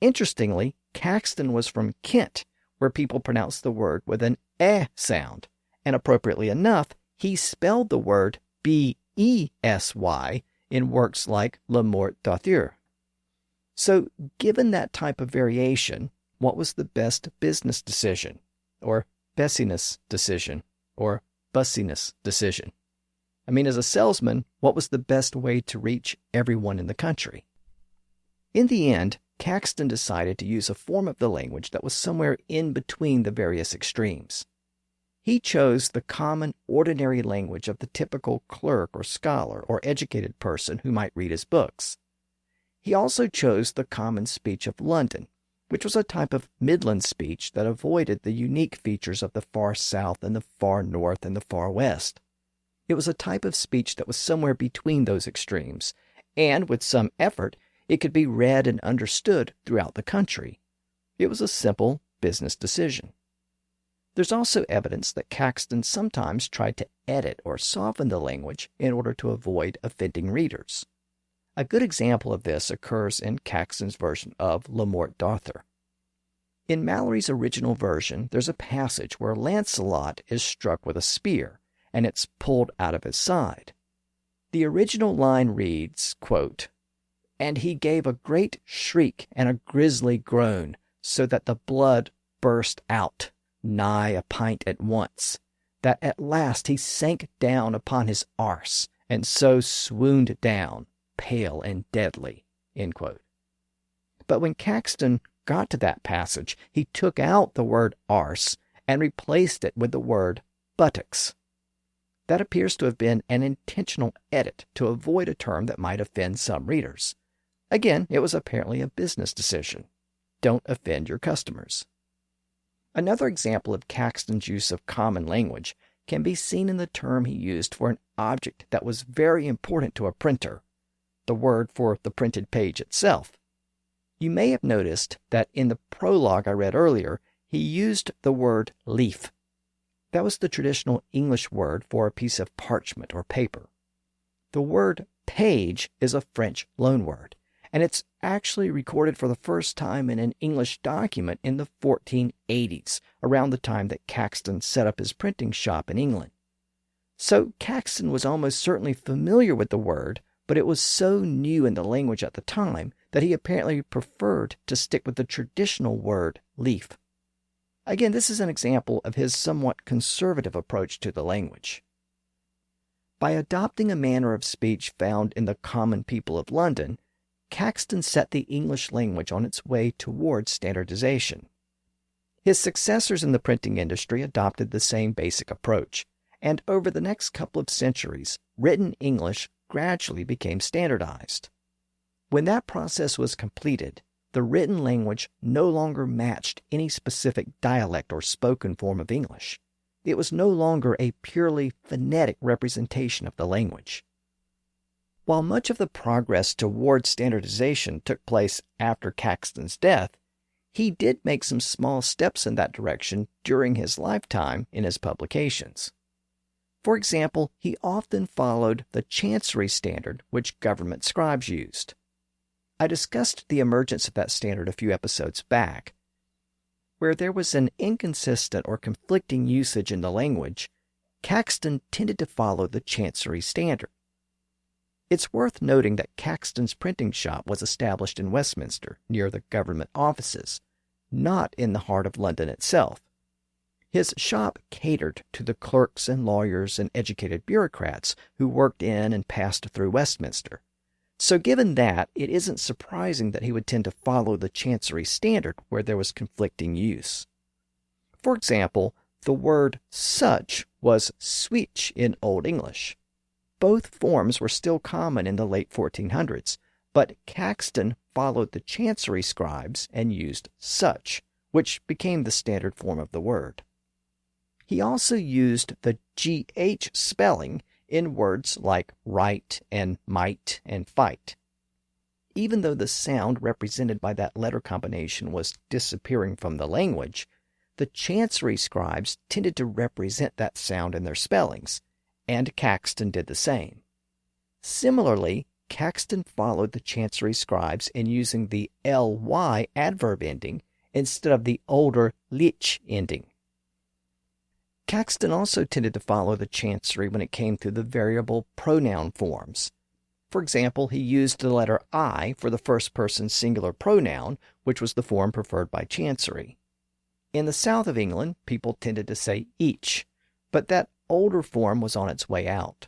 Interestingly, Caxton was from Kent, where people pronounce the word with an E sound, and appropriately enough, he spelled the word B-E-S-Y in works like Le Morte d'Arthur. So, given that type of variation, what was the best business decision, or bessiness decision, or bussiness decision? I mean, as a salesman, what was the best way to reach everyone in the country? In the end, Caxton decided to use a form of the language that was somewhere in between the various extremes. He chose the common, ordinary language of the typical clerk or scholar or educated person who might read his books. He also chose the common speech of London, which was a type of Midland speech that avoided the unique features of the far south and the far north and the far west. It was a type of speech that was somewhere between those extremes, and with some effort, it could be read and understood throughout the country. It was a simple business decision. There's also evidence that Caxton sometimes tried to edit or soften the language in order to avoid offending readers. A good example of this occurs in Caxton's version of Le Morte d'Arthur. In Mallory's original version, there's a passage where Lancelot is struck with a spear, and it's pulled out of his side. The original line reads, quote, "And he gave a great shriek and a grisly groan, so that the blood burst out, nigh a pint at once, that at last he sank down upon his arse, and so swooned down, pale and deadly." End quote. But when Caxton got to that passage, he took out the word arse and replaced it with the word buttocks. That appears to have been an intentional edit to avoid a term that might offend some readers. Again, it was apparently a business decision. Don't offend your customers. Another example of Caxton's use of common language can be seen in the term he used for an object that was very important to a printer, the word for the printed page itself. You may have noticed that in the prologue I read earlier, he used the word leaf. That was the traditional English word for a piece of parchment or paper. The word page is a French loanword, and it's actually recorded for the first time in an English document in the 1480s, around the time that Caxton set up his printing shop in England. So Caxton was almost certainly familiar with the word, but it was so new in the language at the time that he apparently preferred to stick with the traditional word leaf. Again, this is an example of his somewhat conservative approach to the language. By adopting a manner of speech found in the common people of London, Caxton set the English language on its way towards standardization. His successors in the printing industry adopted the same basic approach, and over the next couple of centuries, written English gradually became standardized. When that process was completed, the written language no longer matched any specific dialect or spoken form of English. It was no longer a purely phonetic representation of the language. While much of the progress toward standardization took place after Caxton's death, he did make some small steps in that direction during his lifetime in his publications. For example, he often followed the Chancery standard which government scribes used. I discussed the emergence of that standard a few episodes back. Where there was an inconsistent or conflicting usage in the language, Caxton tended to follow the Chancery standard. It's worth noting that Caxton's printing shop was established in Westminster, near the government offices, not in the heart of London itself. His shop catered to the clerks and lawyers and educated bureaucrats who worked in and passed through Westminster. So given that, it isn't surprising that he would tend to follow the Chancery standard where there was conflicting use. For example, the word such was switch in Old English. Both forms were still common in the late 1400s, but Caxton followed the Chancery scribes and used such, which became the standard form of the word. He also used the GH spelling in words like right and might and fight. Even though the sound represented by that letter combination was disappearing from the language, the Chancery scribes tended to represent that sound in their spellings, and Caxton did the same. Similarly, Caxton followed the Chancery scribes in using the ly adverb ending instead of the older lich ending. Caxton also tended to follow the Chancery when it came to the variable pronoun forms. For example, he used the letter I for the first-person singular pronoun, which was the form preferred by Chancery. In the south of England, people tended to say each, but that older form was on its way out.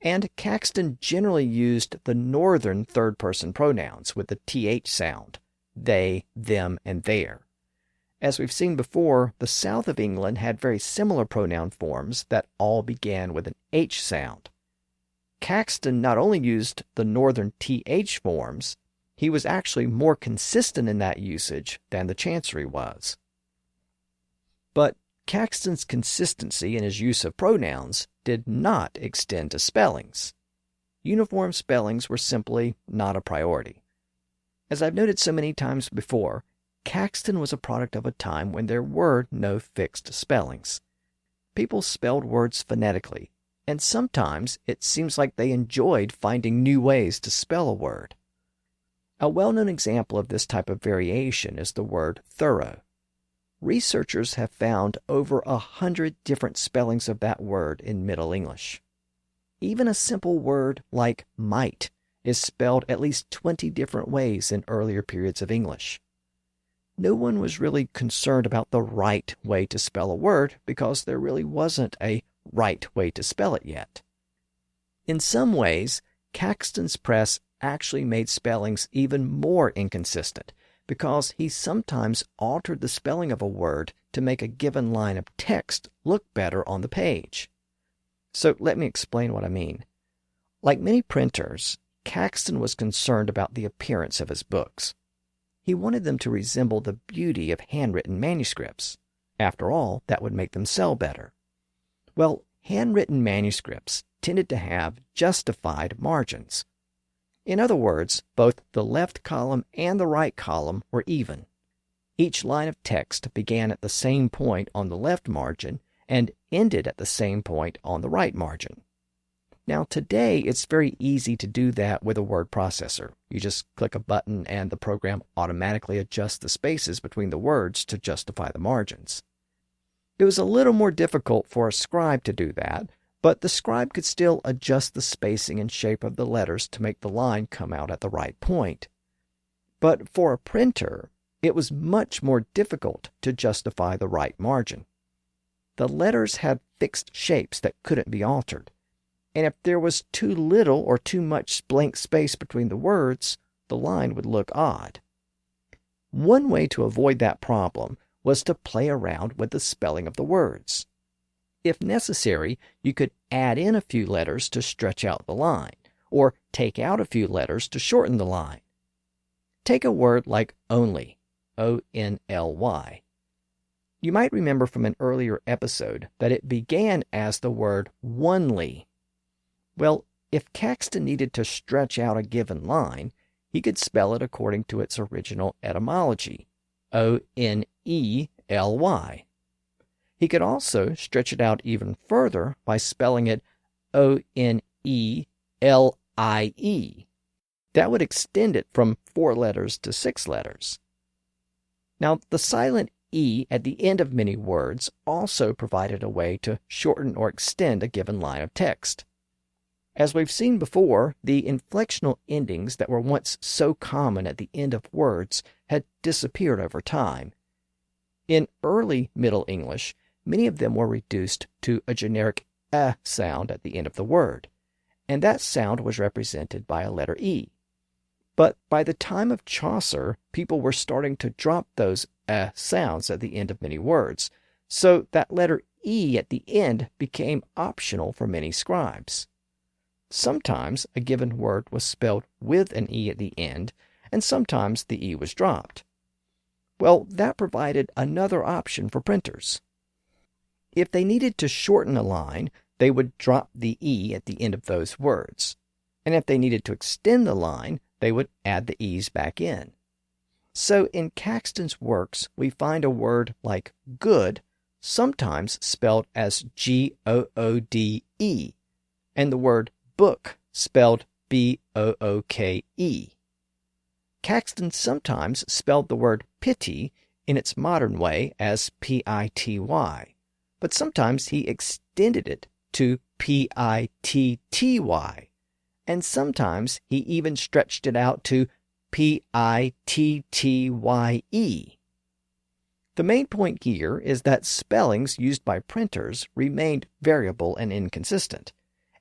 And Caxton generally used the northern third-person pronouns with the th sound, they, them, and their. As we've seen before, the south of England had very similar pronoun forms that all began with an H sound. Caxton not only used the northern th forms, he was actually more consistent in that usage than the Chancery was. But Caxton's consistency in his use of pronouns did not extend to spellings. Uniform spellings were simply not a priority. As I've noted so many times before, Caxton was a product of a time when there were no fixed spellings. People spelled words phonetically, and sometimes it seems like they enjoyed finding new ways to spell a word. A well-known example of this type of variation is the word thorough. Researchers have found over 100 different spellings of that word in Middle English. Even a simple word like might is spelled at least 20 different ways in earlier periods of English. No one was really concerned about the right way to spell a word because there really wasn't a right way to spell it yet. In some ways, Caxton's press actually made spellings even more inconsistent because he sometimes altered the spelling of a word to make a given line of text look better on the page. So let me explain what I mean. Like many printers, Caxton was concerned about the appearance of his books. He wanted them to resemble the beauty of handwritten manuscripts. After all, that would make them sell better. Well, handwritten manuscripts tended to have justified margins. In other words, both the left column and the right column were even. Each line of text began at the same point on the left margin and ended at the same point on the right margin. Now, today, it's very easy to do that with a word processor. You just click a button and the program automatically adjusts the spaces between the words to justify the margins. It was a little more difficult for a scribe to do that, but the scribe could still adjust the spacing and shape of the letters to make the line come out at the right point. But for a printer, it was much more difficult to justify the right margin. The letters had fixed shapes that couldn't be altered, and if there was too little or too much blank space between the words, the line would look odd. One way to avoid that problem was to play around with the spelling of the words. If necessary, you could add in a few letters to stretch out the line, or take out a few letters to shorten the line. Take a word like only, O-N-L-Y. You might remember from an earlier episode that it began as the word onely. Well, if Caxton needed to stretch out a given line, he could spell it according to its original etymology, O-N-E-L-Y. He could also stretch it out even further by spelling it O-N-E-L-I-E. That would extend it from 4 letters to 6 letters. Now, the silent E at the end of many words also provided a way to shorten or extend a given line of text. As we've seen before, the inflectional endings that were once so common at the end of words had disappeared over time. In early Middle English, many of them were reduced to a generic sound at the end of the word, and that sound was represented by a letter E. But by the time of Chaucer, people were starting to drop those sounds at the end of many words, so that letter E at the end became optional for many scribes. Sometimes a given word was spelled with an E at the end, and sometimes the E was dropped. Well, that provided another option for printers. If they needed to shorten a line, they would drop the E at the end of those words. And if they needed to extend the line, they would add the E's back in. So in Caxton's works, we find a word like good, sometimes spelled as G-O-O-D-E, and the word book spelled B-O-O-K-E. Caxton sometimes spelled the word pity in its modern way as P-I-T-Y, but sometimes he extended it to P-I-T-T-Y, and sometimes he even stretched it out to P-I-T-T-Y-E. The main point here is that spellings used by printers remained variable and inconsistent,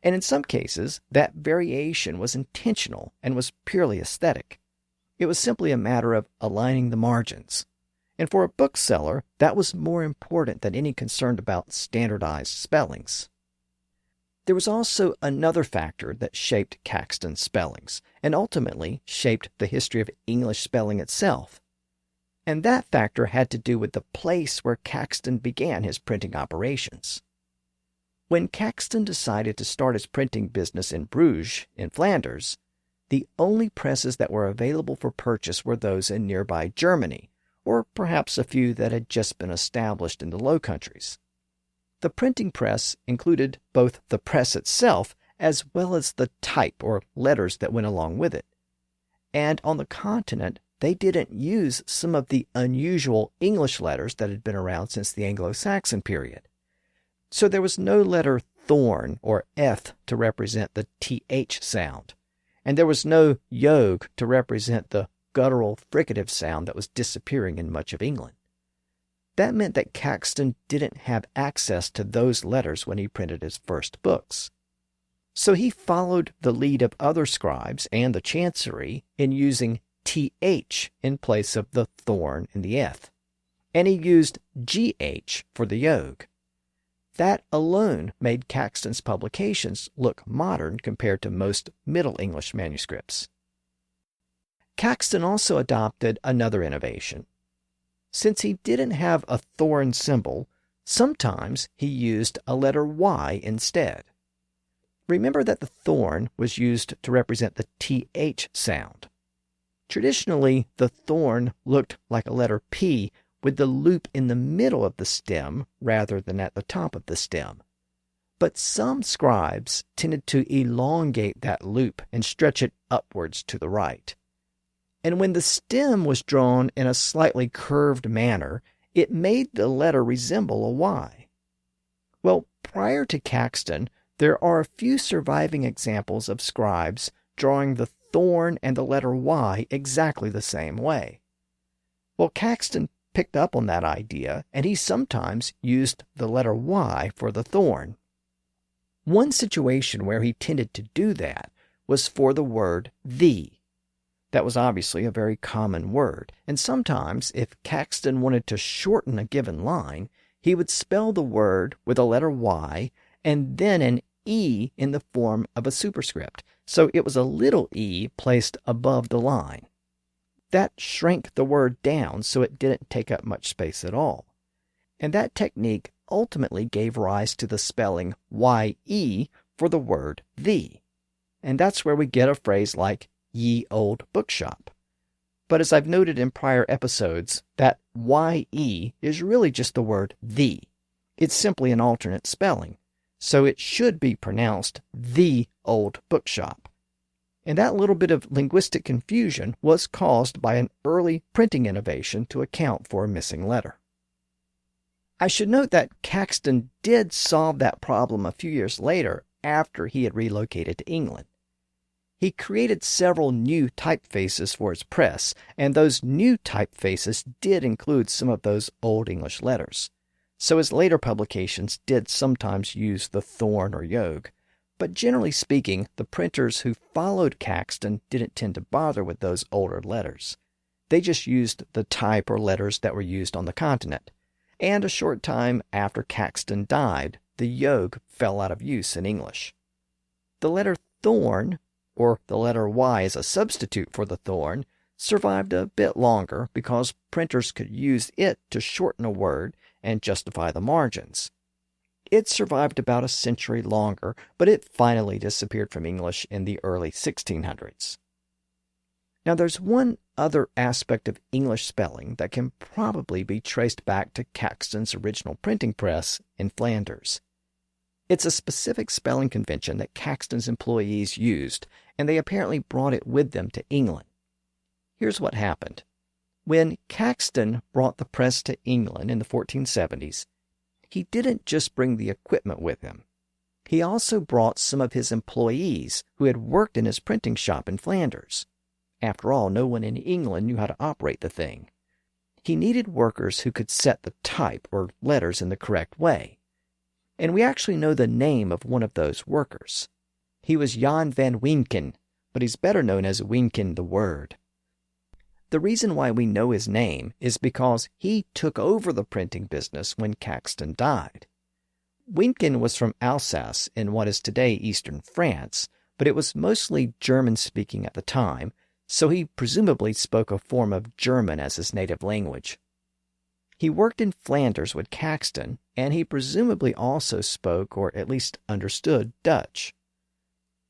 and in some cases that variation was intentional and was purely aesthetic. It was simply a matter of aligning the margins. And for a bookseller, that was more important than any concern about standardized spellings. There was also another factor that shaped Caxton's spellings, and ultimately shaped the history of English spelling itself. And that factor had to do with the place where Caxton began his printing operations. When Caxton decided to start his printing business in Bruges, in Flanders, the only presses that were available for purchase were those in nearby Germany, or perhaps a few that had just been established in the Low Countries. The printing press included both the press itself as well as the type or letters that went along with it. And on the continent, they didn't use some of the unusual English letters that had been around since the Anglo-Saxon period. So there was no letter thorn or eth to represent the th sound, and there was no yogh to represent the guttural fricative sound that was disappearing in much of England. That meant that Caxton didn't have access to those letters when he printed his first books. So he followed the lead of other scribes and the chancery in using th in place of the thorn and the eth, and he used gh for the yogh. That alone made Caxton's publications look modern compared to most Middle English manuscripts. Caxton also adopted another innovation. Since he didn't have a thorn symbol, sometimes he used a letter Y instead. Remember that the thorn was used to represent the th sound. Traditionally, the thorn looked like a letter P with the loop in the middle of the stem rather than at the top of the stem. But some scribes tended to elongate that loop and stretch it upwards to the right. And when the stem was drawn in a slightly curved manner, it made the letter resemble a Y. Well, prior to Caxton, there are a few surviving examples of scribes drawing the thorn and the letter Y exactly the same way. Well, Caxton picked up on that idea, and he sometimes used the letter Y for the thorn. One situation where he tended to do that was for the word the. That was obviously a very common word, and sometimes, if Caxton wanted to shorten a given line, he would spell the word with a letter Y and then an E in the form of a superscript, so it was a little e placed above the line. That shrank the word down so it didn't take up much space at all. And that technique ultimately gave rise to the spelling Y-E for the word the. And that's where we get a phrase like ye old bookshop. But as I've noted in prior episodes, that Y-E is really just the word the. It's simply an alternate spelling, so it should be pronounced the old bookshop. And that little bit of linguistic confusion was caused by an early printing innovation to account for a missing letter. I should note that Caxton did solve that problem a few years later after he had relocated to England. He created several new typefaces for his press, and those new typefaces did include some of those Old English letters. So his later publications did sometimes use the thorn or yogh, but generally speaking, the printers who followed Caxton didn't tend to bother with those older letters. They just used the type or letters that were used on the continent. And a short time after Caxton died, the yogh fell out of use in English. The letter thorn, or the letter Y as a substitute for the thorn, survived a bit longer because printers could use it to shorten a word and justify the margins. It survived about a century longer, but it finally disappeared from English in the early 1600s. Now, there's one other aspect of English spelling that can probably be traced back to Caxton's original printing press in Flanders. It's a specific spelling convention that Caxton's employees used, and they apparently brought it with them to England. Here's what happened. When Caxton brought the press to England in the 1470s, he didn't just bring the equipment with him. He also brought some of his employees who had worked in his printing shop in Flanders. After all, no one in England knew how to operate the thing. He needed workers who could set the type or letters in the correct way. And we actually know the name of one of those workers. He was Jan van Winken, but he's better known as Winken the Word. The reason why we know his name is because he took over the printing business when Caxton died. Winken was from Alsace in what is today eastern France, but it was mostly German-speaking at the time, so he presumably spoke a form of German as his native language. He worked in Flanders with Caxton, and he presumably also spoke, or at least understood, Dutch.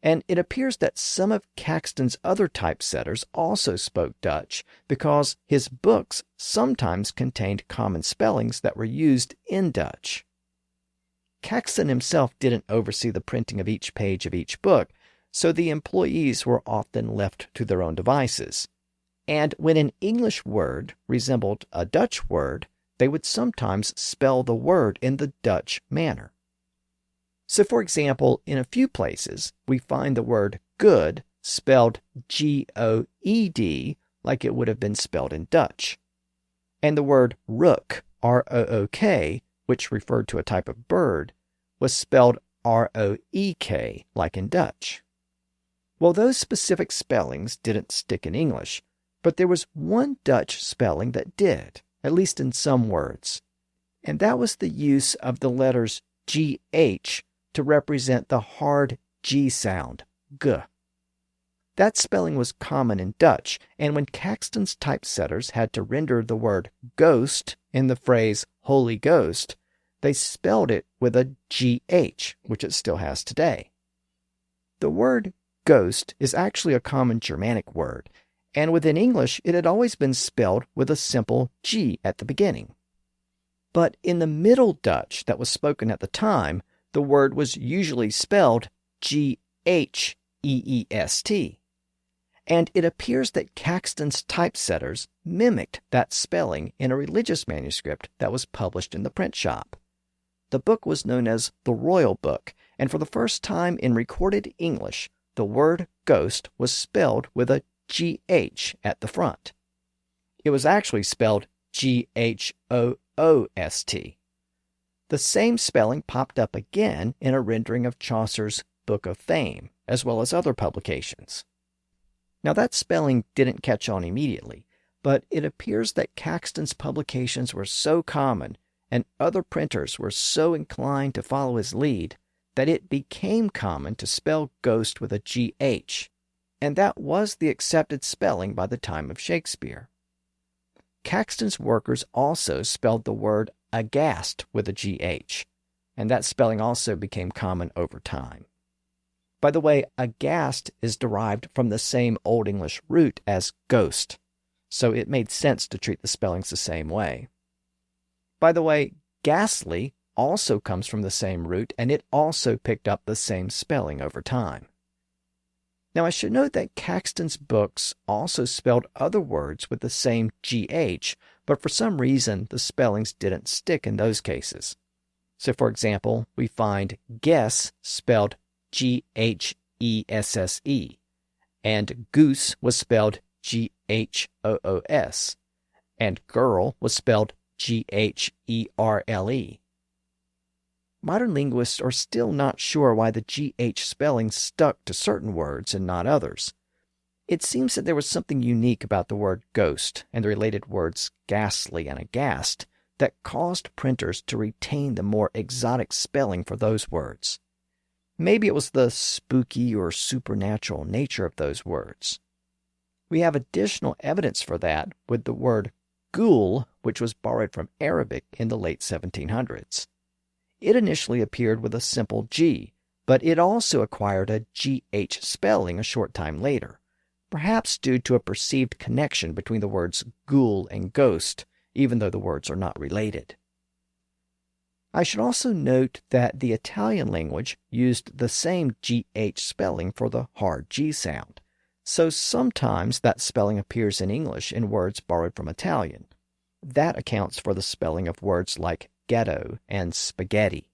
And it appears that some of Caxton's other typesetters also spoke Dutch because his books sometimes contained common spellings that were used in Dutch. Caxton himself didn't oversee the printing of each page of each book, so the employees were often left to their own devices. And when an English word resembled a Dutch word, they would sometimes spell the word in the Dutch manner. So, for example, in a few places, we find the word good spelled G-O-E-D like it would have been spelled in Dutch. And the word rook, R-O-O-K, which referred to a type of bird, was spelled R-O-E-K, like in Dutch. Well, those specific spellings didn't stick in English, but there was one Dutch spelling that did, at least in some words. And that was the use of the letters GH to represent the hard G sound, G. That spelling was common in Dutch, and when Caxton's typesetters had to render the word ghost in the phrase Holy Ghost, they spelled it with a GH, which it still has today. The word ghost is actually a common Germanic word, and within English it had always been spelled with a simple G at the beginning. But in the Middle Dutch that was spoken at the time, the word was usually spelled G-H-E-E-S-T. And it appears that Caxton's typesetters mimicked that spelling in a religious manuscript that was published in the print shop. The book was known as the Royal Book, and for the first time in recorded English, the word ghost was spelled with a G-H at the front. It was actually spelled G-H-O-O-S-T. The same spelling popped up again in a rendering of Chaucer's Book of Fame, as well as other publications. Now that spelling didn't catch on immediately, but it appears that Caxton's publications were so common and other printers were so inclined to follow his lead that it became common to spell ghost with a G-H, and that was the accepted spelling by the time of Shakespeare. Caxton's workers also spelled the word aghast with a G-H, and that spelling also became common over time. By the way, aghast is derived from the same Old English root as ghost, so it made sense to treat the spellings the same way. By the way, ghastly also comes from the same root, and it also picked up the same spelling over time. Now, I should note that Caxton's books also spelled other words with the same GH, but for some reason the spellings didn't stick in those cases. So, for example, we find guess spelled G-H-E-S-S-E, and goose was spelled G-H-O-O-S, and girl was spelled G-H-E-R-L-E. Modern linguists are still not sure why the GH spelling stuck to certain words and not others. It seems that there was something unique about the word ghost and the related words ghastly and aghast that caused printers to retain the more exotic spelling for those words. Maybe it was the spooky or supernatural nature of those words. We have additional evidence for that with the word ghoul, which was borrowed from Arabic in the late 1700s. It initially appeared with a simple G, but it also acquired a GH spelling a short time later, perhaps due to a perceived connection between the words ghoul and ghost, even though the words are not related. I should also note that the Italian language used the same GH spelling for the hard G sound, so sometimes that spelling appears in English in words borrowed from Italian. That accounts for the spelling of words like ghetto and spaghetti.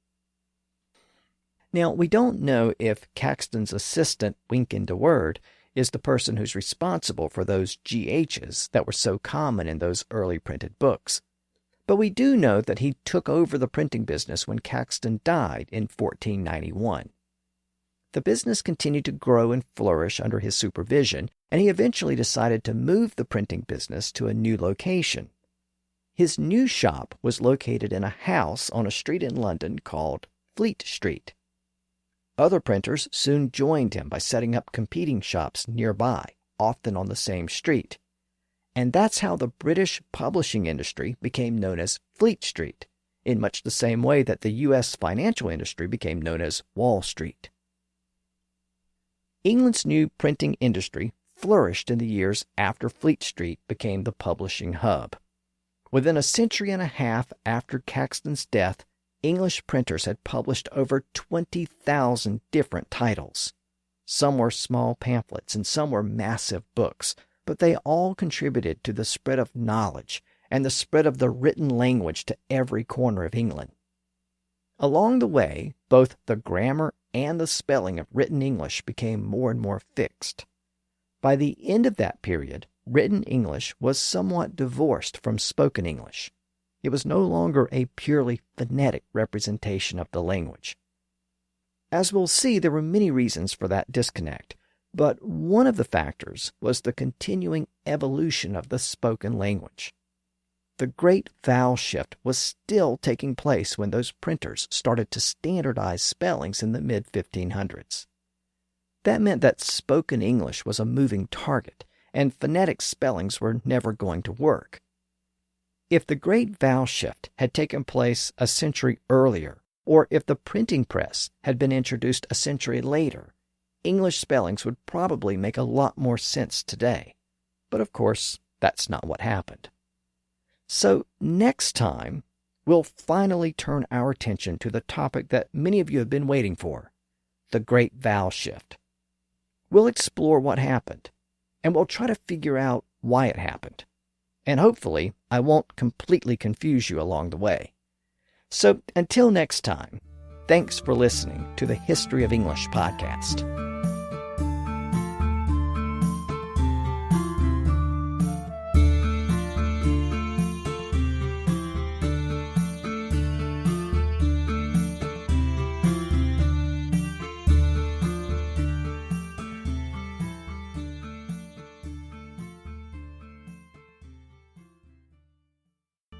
Now, we don't know if Caxton's assistant, Wynkyn de Worde, is the person who's responsible for those GHs that were so common in those early printed books. But we do know that he took over the printing business when Caxton died in 1491. The business continued to grow and flourish under his supervision, and he eventually decided to move the printing business to a new location. His new shop was located in a house on a street in London called Fleet Street. Other printers soon joined him by setting up competing shops nearby, often on the same street. And that's how the British publishing industry became known as Fleet Street, in much the same way that the U.S. financial industry became known as Wall Street. England's new printing industry flourished in the years after Fleet Street became the publishing hub. Within a century and a half after Caxton's death, English printers had published over 20,000 different titles. Some were small pamphlets and some were massive books, but they all contributed to the spread of knowledge and the spread of the written language to every corner of England. Along the way, both the grammar and the spelling of written English became more and more fixed. By the end of that period, written English was somewhat divorced from spoken English. It was no longer a purely phonetic representation of the language. As we'll see, there were many reasons for that disconnect, but one of the factors was the continuing evolution of the spoken language. The great vowel shift was still taking place when those printers started to standardize spellings in the mid-1500s. That meant that spoken English was a moving target, and phonetic spellings were never going to work. If the great vowel shift had taken place a century earlier, or if the printing press had been introduced a century later, English spellings would probably make a lot more sense today. But of course, that's not what happened. So next time, we'll finally turn our attention to the topic that many of you have been waiting for, the great vowel shift. We'll explore what happened, and we'll try to figure out why it happened. And hopefully, I won't completely confuse you along the way. So until next time, thanks for listening to the History of English podcast.